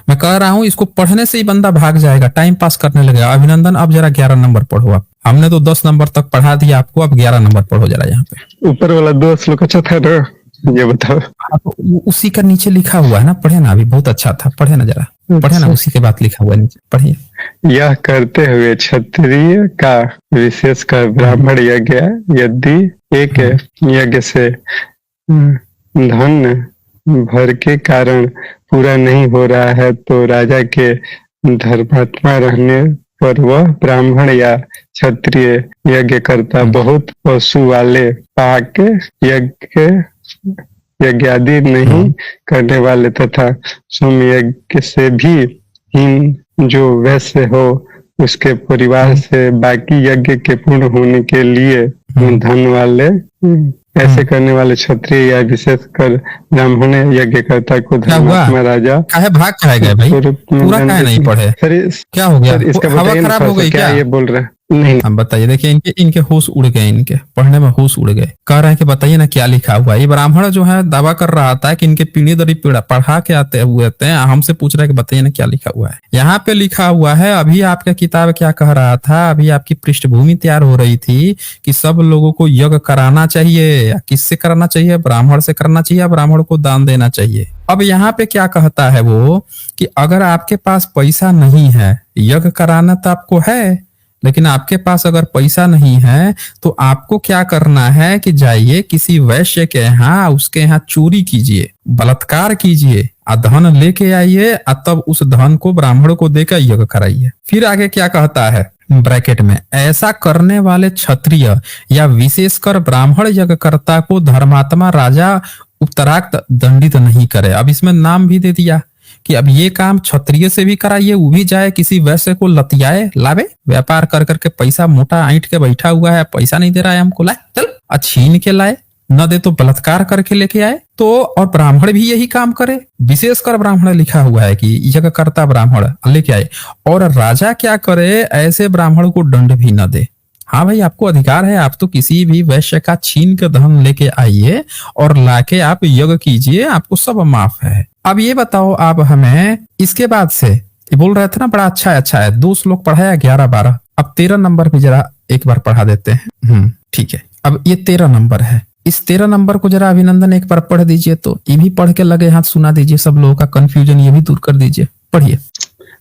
मैं कह रहा हूं, इसको पढ़ने से ही बंदा भाग जाएगा, टाइम पास करने लगेगा। अभिनंदन, अब जरा 11 नंबर पढ़ो आप। हमने तो 10 नंबर तक पढ़ा दिया आपको, अब 11 नंबर पढ़ो जरा यहाँ पे। ऊपर वाला 2 श्लोक अच्छा था ना, ये बताओ। उसी का नीचे लिखा हुआ है ना, पढ़े ना, अभी बहुत अच्छा था, पढ़े ना जरा, पढ़े ना, उसी के बाद लिखा हुआ है नीचे, पढ़िए। यह करते हुए क्षत्रिय का विशेषकर ब्राह्मण यज्ञ यदि एक यज्ञ से धन भर के कारण पूरा नहीं हो रहा है तो राजा के धर्मात्मा रहने पर वह ब्राह्मण या क्षत्रिय यज्ञ करता बहुत पशु वाले पाक यज्ञादि नहीं करने वाले तथा सोम यज्ञ से भी हीन जो वैश्य हो उसके परिवार से बाकी यज्ञ के पूर्ण होने के लिए धन वाले ऐसे करने वाले क्षत्रिय या विशेषकर ब्राह्मण यज्ञ करता को धर्मात्मा राजा काहे भाग खाए गए भाई, पूरा काहे नहीं पढ़े, क्या हो गया, इसका हवा खराब हो गई क्या? ये बोल रहे हैं नहीं, हम बताइए। देखिए इनके होश उड़ गए, इनके पढ़ने में होश उड़ गए। कह रहे हैं कि बताइए ना क्या लिखा हुआ है। ये ब्राह्मण जो है दावा कर रहा था कि इनके पीढ़ी दर पीढ़ा पढ़ा के आते हुए थे, हमसे पूछ रहे हैं कि बताइए ना क्या लिखा हुआ है। यहाँ पे लिखा हुआ है, अभी आपका किताब क्या कह रहा था, अभी आपकी पृष्ठभूमि तैयार हो रही थी कि सब लोगों को यज्ञ कराना चाहिए। किससे कराना चाहिए? ब्राह्मण से करना चाहिए, ब्राह्मण को दान देना चाहिए। अब यहाँ पे क्या कहता है वो कि अगर आपके पास पैसा नहीं है, यज्ञ कराना तो आपको है, लेकिन आपके पास अगर पैसा नहीं है तो आपको क्या करना है कि जाइए किसी वैश्य के यहाँ, उसके यहाँ चोरी कीजिए, बलात्कार कीजिए, धन लेके आइए, तब उस धन को ब्राह्मण को देकर यज्ञ कराइए। फिर आगे क्या कहता है ब्रैकेट में, ऐसा करने वाले क्षत्रिय या विशेषकर ब्राह्मण यज्ञकर्ता को धर्मात्मा राजा उत्तराक्त दंडित नहीं करे। अब इसमें नाम भी दे दिया कि अब ये काम क्षत्रिय से भी कराइए, वो भी जाए किसी वैश्य को लतियाए, लावे, व्यापार कर करके पैसा मोटा ऐंठ के बैठा हुआ है, पैसा नहीं दे रहा है हमको, लाए चल, छीन के लाए, न दे तो बलात्कार करके लेके आए। तो और ब्राह्मण भी यही काम करे, विशेषकर ब्राह्मण लिखा हुआ है कि यज्ञकर्ता ब्राह्मण लेके आए। और राजा क्या करे, ऐसे ब्राह्मण को दंड भी न दे। हाँ भाई, आपको अधिकार है, आप तो किसी भी वैश्य का छीन के धन लेके आइए और लाके आप यज्ञ कीजिए, आपको सब माफ है। अब ये बताओ आप हमें, इसके बाद से ये बोल रहे थे ना बड़ा अच्छा है, 2 श्लोक पढ़ाया, 11-12, अब 13 नंबर पे जरा एक बार पढ़ा देते हैं। ठीक है, अब ये 13 नंबर है, इस 13 नंबर को जरा अभिनंदन एक बार पढ़ दीजिए, तो ये भी पढ़ के लगे हाथ सुना दीजिए, सब लोगों का कंफ्यूजन ये भी दूर कर दीजिए, पढ़िए।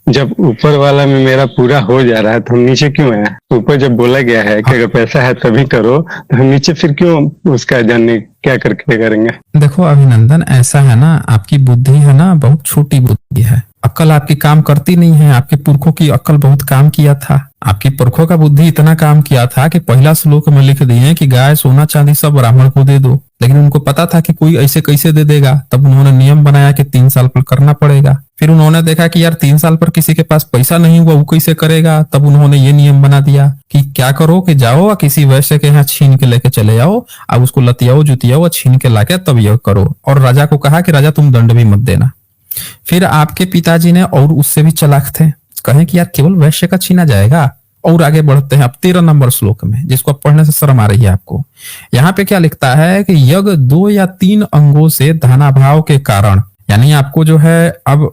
जब ऊपर वाला में मेरा पूरा हो जा रहा है तो हम नीचे क्यों आए? ऊपर जब बोला गया है कि अगर पैसा है तभी करो, तो हम नीचे फिर क्यों उसका जानने क्या करके करेंगे? देखो अभिनंदन, ऐसा है ना, आपकी बुद्धि है ना बहुत छोटी बुद्धि है, अक्ल आपकी काम करती नहीं है। आपके पुरखों की अक्ल बहुत काम किया था, आपके पुरखों का बुद्धि इतना काम किया था कि पहला श्लोक में लिख दिए कि गाय सोना चांदी सब ब्राह्मण को दे दो, लेकिन उनको पता था कि कोई ऐसे कैसे दे देगा, तब उन्होंने नियम बनाया कि 3 साल पर करना पड़ेगा। फिर उन्होंने देखा कि यार 3 साल पर किसी के पास पैसा नहीं हुआ, वो कैसे करेगा, तब उन्होंने ये नियम बना दिया कि क्या करो कि जाओ और किसी वैश्य के यहाँ छीन के लेके चले जाओ, अब उसको लतियाओ जुतियाओ, छीन के लाके तब यह करो। और राजा को कहा कि राजा तुम दंड भी मत देना। फिर आपके पिताजी ने और उससे भी चालाक थे, कहें कि यार केवल वैश्य का छीना जाएगा। और आगे बढ़ते हैं अब 13 नंबर श्लोक में, जिसको पढ़ने से शर्म आ रही है आपको। यहाँ पे क्या लिखता है कि यज्ञ 2 या 3 अंगों से धनाभाव के कारण, यानी आपको जो है अब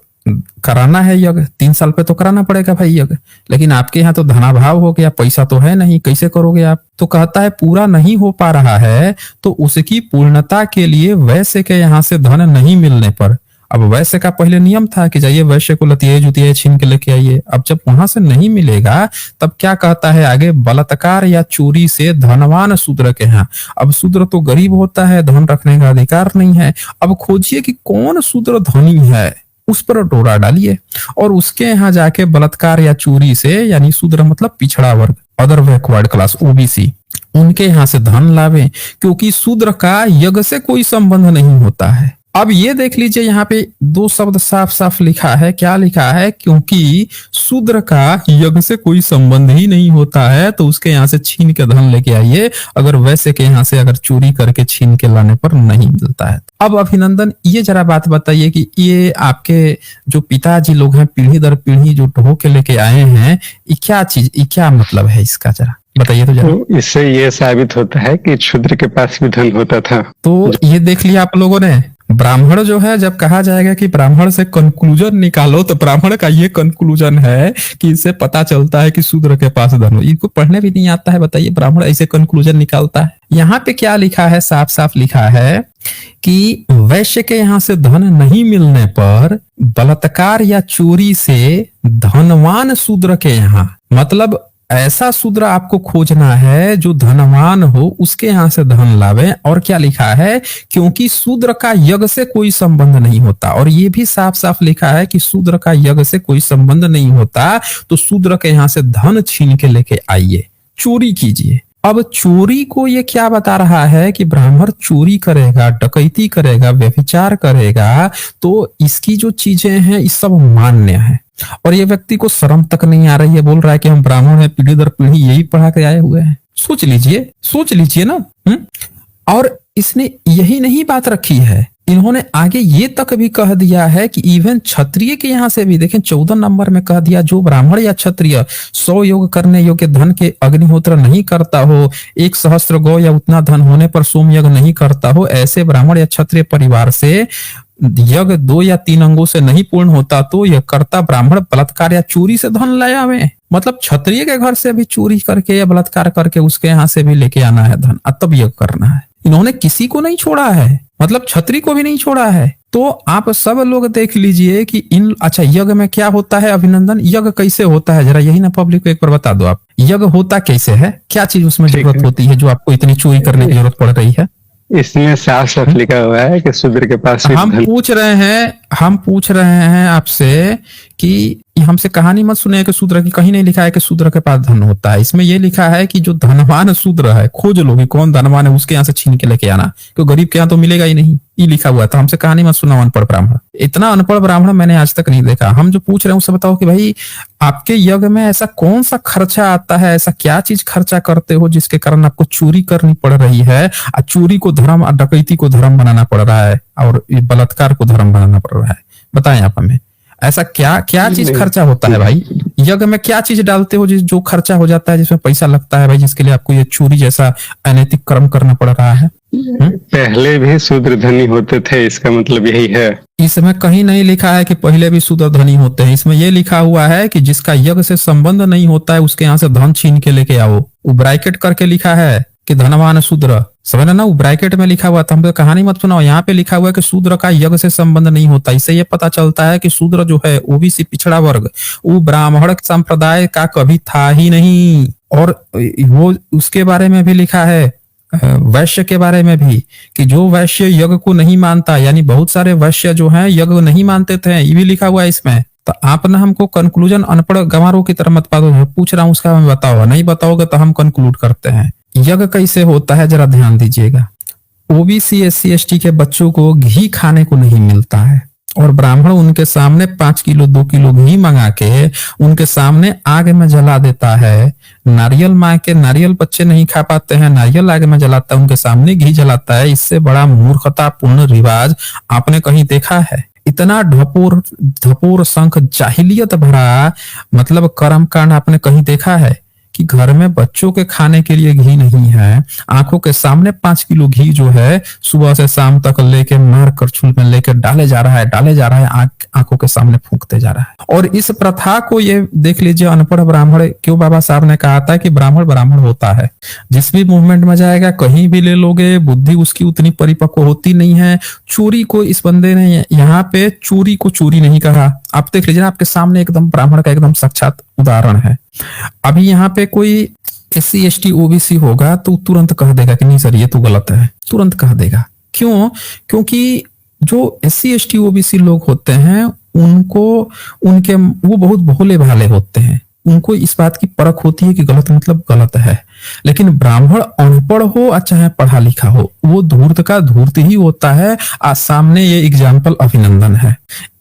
कराना है यज्ञ, 3 साल पे तो कराना पड़ेगा भाई यज्ञ, लेकिन आपके यहाँ तो धनाभाव हो गया, पैसा तो है नहीं, कैसे करोगे आप? तो कहता है पूरा नहीं हो पा रहा है तो उसकी पूर्णता के लिए वैश्य के यहाँ से धन नहीं मिलने पर, अब वैश्य का पहले नियम था कि जाइए वैश्य को लतियाए जुतियाए छीन के लेके आइए, अब जब वहां से नहीं मिलेगा तब क्या कहता है आगे, बलात्कार या चोरी से धनवान शूद्र के यहाँ। अब शूद्र तो गरीब होता है, धन रखने का अधिकार नहीं है, अब खोजिए कि कौन शूद्र धनी है, उस पर डोरा डालिए और उसके यहाँ जाके बलात्कार या चोरी से, यानी शूद्र मतलब पिछड़ा वर्ग, अदर बैकवर्ड क्लास, ओबीसी, उनके यहाँ से धन लावे, क्योंकि शूद्र का यज्ञ से कोई संबंध नहीं होता है। अब ये देख लीजिए यहाँ पे 2 शब्द साफ साफ लिखा है, क्या लिखा है, क्योंकि शूद्र का यज्ञ से कोई संबंध ही नहीं होता है तो उसके यहाँ से छीन के धन लेके आइए, अगर वैसे के यहाँ से अगर चोरी करके छीन के लाने पर नहीं मिलता है। अब अभिनंदन ये जरा बात बताइए कि ये आपके जो पिताजी लोग हैं पीढ़ी दर पीढ़ी जो ढो के लेके आए हैं, ये क्या चीज, ये क्या मतलब है इसका, जरा बताइए तो जरा। तो इससे ये साबित होता है कि शूद्र के पास भी धन होता था। तो ये देख लिया आप लोगों ने, ब्राह्मण जो है, जब कहा जाएगा कि ब्राह्मण से कंक्लूजन निकालो, तो ब्राह्मण का ये कंक्लूजन है कि इससे पता चलता है कि शूद्र के पास धन हो। इनको पढ़ने भी नहीं आता है, बताइए ब्राह्मण ऐसे कंक्लूजन निकालता है। यहाँ पे क्या लिखा है, साफ साफ लिखा है कि वैश्य के यहाँ से धन नहीं मिलने पर बलात्कार या चोरी से धनवान शूद्र के यहाँ, मतलब ऐसा शूद्र आपको खोजना है जो धनवान हो, उसके यहाँ से धन लावे। और क्या लिखा है, क्योंकि शूद्र का यज्ञ से कोई संबंध नहीं होता, और ये भी साफ साफ लिखा है कि शूद्र का यज्ञ से कोई संबंध नहीं होता तो शूद्र के यहाँ से धन छीन के लेके आइए, चोरी कीजिए। अब चोरी को ये क्या बता रहा है कि ब्राह्मण चोरी करेगा, डकैती करेगा, व्यभिचार करेगा, तो इसकी जो चीजें हैं ये सब मान्य है। और ये व्यक्ति को शर्म तक नहीं आ रही है, बोल रहा है कि हम ब्राह्मण हैं, पीढ़ी दर पीढ़ी यही पढ़ा के आए हुए हैं। सोच लीजिए ना। और इसने यही नहीं बात रखी है, इन्होंने आगे ये तक भी कह दिया है कि इवन क्षत्रिय के यहाँ से भी देखें, 14 नंबर में कह दिया, जो ब्राह्मण या क्षत्रिय 100 योग करने योग्य धन के अग्निहोत्र नहीं करता हो, 1 सहस्त्र गौ या उतना धन होने पर सोम यज्ञ नहीं करता हो, ऐसे ब्राह्मण या क्षत्रिय परिवार से यज्ञ 2 या 3 अंगों से नहीं पूर्ण होता तो यह कर्ता ब्राह्मण बलात्कार या चोरी से धन ले आवे। मतलब क्षत्रिय के घर से भी चोरी करके या बलात्कार करके उसके यहाँ से भी लेके आना है धन, तब यज्ञ करना है। इन्होंने किसी को नहीं छोड़ा है, मतलब क्षत्रिय को भी नहीं छोड़ा है। तो आप सब लोग देख लीजिए कि इन, अच्छा यज्ञ में क्या होता है अभिनंदन, यज्ञ कैसे होता है, जरा यही ना पब्लिक को एक बार बता दो आप। यज्ञ होता कैसे है, क्या चीज उसमें ठीक जरूरत है। होती है जो आपको इतनी चोरी करने की जरूरत पड़ रही है? इसमें साफ साफ लिखा हुआ है कि शूद्र के पास सिर्फ हम धन। पूछ रहे हैं आपसे कि हमसे कहानी मत सुने कि शूद्र की, कहीं नहीं लिखा है कि शूद्र के पास धन होता है। इसमें यह लिखा है कि जो धनवान शूद्र है, खोज लो कि कौन धनवान है, उसके यहाँ से छीन के लेके आना, क्योंकि गरीब के यहाँ तो मिलेगा ही नहीं। ये लिखा हुआ था। हमसे कहानी मत सुना अनपढ़ ब्राह्मण। इतना अनपढ़ ब्राह्मण मैंने आज तक नहीं देखा। हम जो पूछ रहे हैं उससे बताओ कि भाई आपके यज्ञ में ऐसा कौन सा खर्चा आता है, ऐसा क्या चीज खर्चा करते हो जिसके कारण आपको चोरी करनी पड़ रही है, और चोरी को धर्म और डकैती को धर्म बनाना पड़ रहा है, और बलात्कार को धर्म बनाना पड़ रहा है? बताएं आप हमें, ऐसा क्या क्या चीज खर्चा होता है भाई? यज्ञ में क्या चीज डालते हो जिस जो खर्चा हो जाता है, जिसमें पैसा लगता है भाई, जिसके लिए आपको ये चोरी जैसा अनैतिक कर्म करना पड़ रहा है? पहले भी शूद्र धनी होते थे, इसका मतलब यही है। इसमें कहीं नहीं लिखा है कि पहले भी शूद्र धनी होते हैं। इसमें यह लिखा हुआ है कि जिसका यज्ञ से संबंध नहीं होता है उसके यहाँ से धन छीन के लेके आओ। वो ब्रैकेट करके लिखा है कि धनवान शूद्र, समझ ना, वो ब्रैकेट में लिखा हुआ था। हमको कहानी मत सुनाओ। यहाँ पे लिखा हुआ है कि शूद्र का यज्ञ से संबंध नहीं होता। इससे ये पता चलता है कि शूद्र जो है ओबीसी पिछड़ा वर्ग, वो ब्राह्मण संप्रदाय का कभी था ही नहीं। और वो उसके बारे में भी लिखा है, वैश्य के बारे में भी, कि जो वैश्य यज्ञ को नहीं मानता, यानी बहुत सारे वैश्य जो हैं यज्ञ नहीं मानते थे, ये भी लिखा हुआ है इसमें। तो आप ना हमको कंक्लूजन अनपढ़ गंवारों की तरह मत पाओ। पूछ रहा हूँ उसका हमें बताओ, नहीं बताओगे तो हम कंक्लूड करते हैं। यज्ञ कैसे होता है जरा ध्यान दीजिएगा। ओबीसी SC ST के बच्चों को घी खाने को नहीं मिलता है, और ब्राह्मण उनके सामने 5 किलो 2 किलो घी मंगा के उनके सामने आग में जला देता है। नारियल माँ के नारियल बच्चे नहीं खा पाते हैं, नारियल आग में जलाता है, उनके सामने घी जलाता है। इससे बड़ा मूर्खतापूर्ण रिवाज आपने कहीं देखा है? इतना ढपोर संख जाहिलियत भरा मतलब कर्म कांड आपने कहीं देखा है कि घर में बच्चों के खाने के लिए घी नहीं है, आंखों के सामने 5 किलो घी जो है सुबह से शाम तक लेके मार करछुल में लेके डाले जा रहा है, आंखों के सामने फूंकते जा रहा है। और इस प्रथा को ये देख लीजिए, अनपढ़ ब्राह्मण, क्यों बाबा साहब ने कहा था कि ब्राह्मण होता है। जिस भी मूवमेंट में जाएगा कहीं भी ले लोगे, बुद्धि उसकी उतनी परिपक्व होती नहीं है। चोरी को इस बंदे ने यहाँ पे चोरी को चोरी नहीं कहा। आप देख लीजिए, आपके सामने एकदम ब्राह्मण का एकदम साक्षात उदाहरण है। अभी यहाँ पे कोई SC ST OBC होगा तो तुरंत कह देगा कि नहीं सर ये तो गलत है, तुरंत कह देगा। क्यों? क्योंकि जो SC ST OBC लोग होते हैं उनके वो बहुत भोले भाले होते हैं। उनको इस बात की परख होती है कि गलत मतलब गलत है। लेकिन ब्राह्मण अनपढ़ हो या चाहे पढ़ा लिखा हो, वो धूर्त का धूर्त ही होता है। आज सामने ये एग्जाम्पल अभिनंदन है।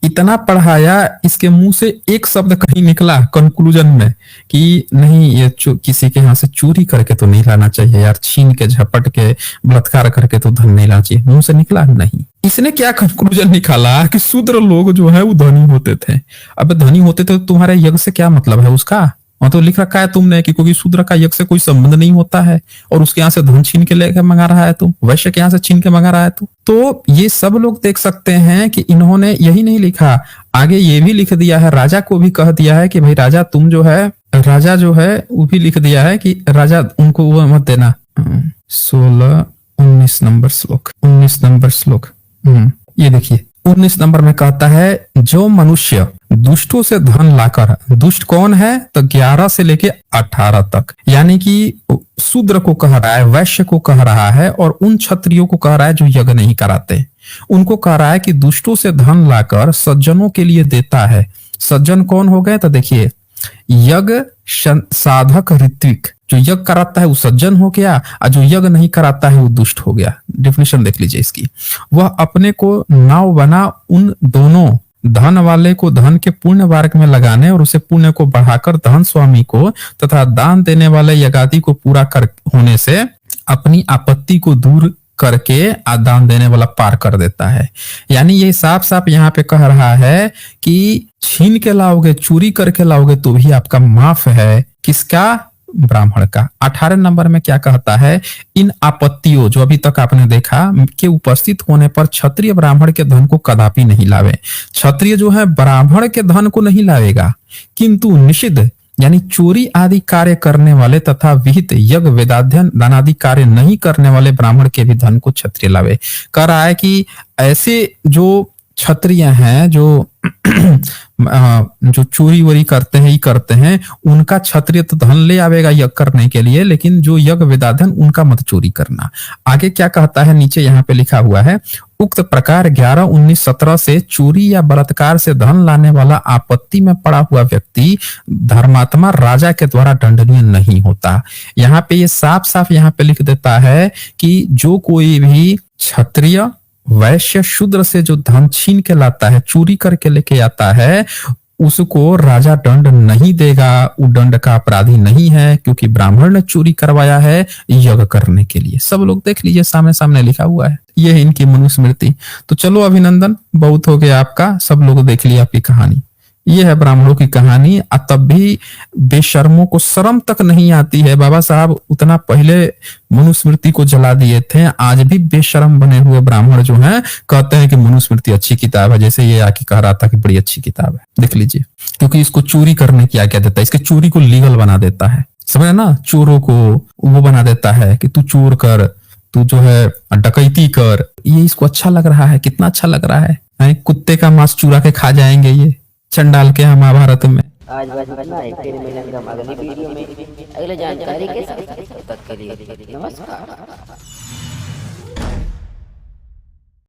इतना पढ़ाया, इसके मुंह से एक शब्द कहीं निकला कंक्लूजन में कि नहीं ये किसी के यहाँ से चोरी करके तो नहीं लाना चाहिए यार, छीन के झपट के बलात्कार करके तो धन नहीं लाना चाहिए, मुंह से निकला नहीं। इसने क्या कंक्लूजन निकाला कि शूद्र लोग जो है वो धनी होते थे। अब धनी होते थे तो तुम्हारे यज्ञ से क्या मतलब है उसका? वहां तो लिख रखा है तुमने कि क्योंकि शूद्र का यज्ञ से कोई संबंध नहीं होता है, और उसके यहाँ से धन छीन के लेकर मंगा रहा है तुम, वैश्य के यहाँ से छीन के मंगा रहा है तो ये सब लोग देख सकते हैं कि इन्होंने यही नहीं लिखा, आगे ये भी लिख दिया है, राजा को भी कह दिया है कि भाई राजा तुम जो है, राजा जो है वो भी लिख दिया है कि राजा उनको वो मत देना। 19 नंबर श्लोक ये देखिए 19 नंबर में कहता है, जो मनुष्य दुष्टों से धन लाकर, दुष्ट कौन है तो 11 से लेके 18 तक, यानी कि शूद्र को कह रहा है, वैश्य को कह रहा है, और उन क्षत्रियों को कह रहा है जो यज्ञ नहीं कराते, उनको कह रहा है कि दुष्टों से धन लाकर सज्जनों के लिए देता है। सज्जन कौन हो गए तो देखिए, यज्ञ साधक ऋत्विक, जो यज्ञ कराता है वो सज्जन हो गया, और जो यज्ञ नहीं कराता है वो दुष्ट हो गया। डेफिनेशन देख लीजिए इसकी। वह अपने को नाव बना उन दोनों, धन वाले को धन के पुण्य मार्ग में लगाने और उसे पुण्य को बढ़ाकर धन स्वामी को तथा दान देने वाले यज्ञादि को पूरा कर होने से अपनी आपत्ति को दूर करके दान देने वाला पार कर देता है। यानी ये साफ साफ यहाँ पे कह रहा है कि छीन के लाओगे, चोरी करके लाओगे तो भी आपका माफ है। किसका? ब्राह्मण का। 18 नंबर में क्या कहता है, इन आपत्तियों जो अभी तक आपने देखा के उपस्थित होने पर क्षत्रिय ब्राह्मण के धन को कदापि नहीं लावे। क्षत्रिय जो है ब्राह्मण के धन को नहीं लावेगा, किंतु निषिद्ध यानी चोरी आदि कार्य करने वाले तथा विहित यज्ञ वेदाध्ययन दानादि कार्य नहीं करने वाले ब्राह्मण के भी धन को क्षत्रिय लावे। कह रहा है कि ऐसे जो क्षत्रिय हैं, जो जो चोरी वोरी करते हैं, ये करते हैं, उनका क्षत्रिय तो धन ले आवेगा यज्ञ करने के लिए, लेकिन जो यज्ञ वेदाधन उनका मत चोरी करना। आगे क्या कहता है, नीचे यहाँ पे लिखा हुआ है, उक्त प्रकार 11, 19, 17 से चोरी या बलात्कार से धन लाने वाला आपत्ति में पड़ा हुआ व्यक्ति धर्मात्मा राजा के द्वारा दंडनीय नहीं होता। यहाँ पे ये साफ साफ यहाँ पे लिख देता है कि जो कोई भी क्षत्रिय वैश्य शूद्र से जो धन छीन के लाता है, चोरी करके लेके आता है, उसको राजा दंड नहीं देगा, वो दंड का अपराधी नहीं है, क्योंकि ब्राह्मण ने चोरी करवाया है यज्ञ करने के लिए। सब लोग देख लीजिए, सामने सामने लिखा हुआ है, ये है इनकी मनुस्मृति। तो चलो अभिनंदन, बहुत हो गया आपका, सब लोग देख लिया आपकी कहानी। ये है ब्राह्मणों की कहानी। तब भी बेशर्मों को शर्म तक नहीं आती है। बाबा साहब उतना पहले मनुस्मृति को जला दिए थे, आज भी बेशर्म बने हुए ब्राह्मण जो हैं कहते हैं कि मनुस्मृति अच्छी किताब है, जैसे ये आके कह रहा था कि बड़ी अच्छी किताब है। देख लीजिए, क्योंकि इसको चोरी करने की आज्ञा देता है, इसके चोरी को लीगल बना देता है, समझे ना। चोरों को वो बना देता है कि तू चोर कर, तू जो है डकैती कर। ये इसको अच्छा लग रहा है, कितना अच्छा लग रहा है। कुत्ते का मांस चुरा के खा जाएंगे ये चंडाल के महाभारत में। आज बस इतना है, फिर मिलेंगे हम अगली वीडियो में अगले जानकारी के साथ। तब तक के लिए नमस्कार।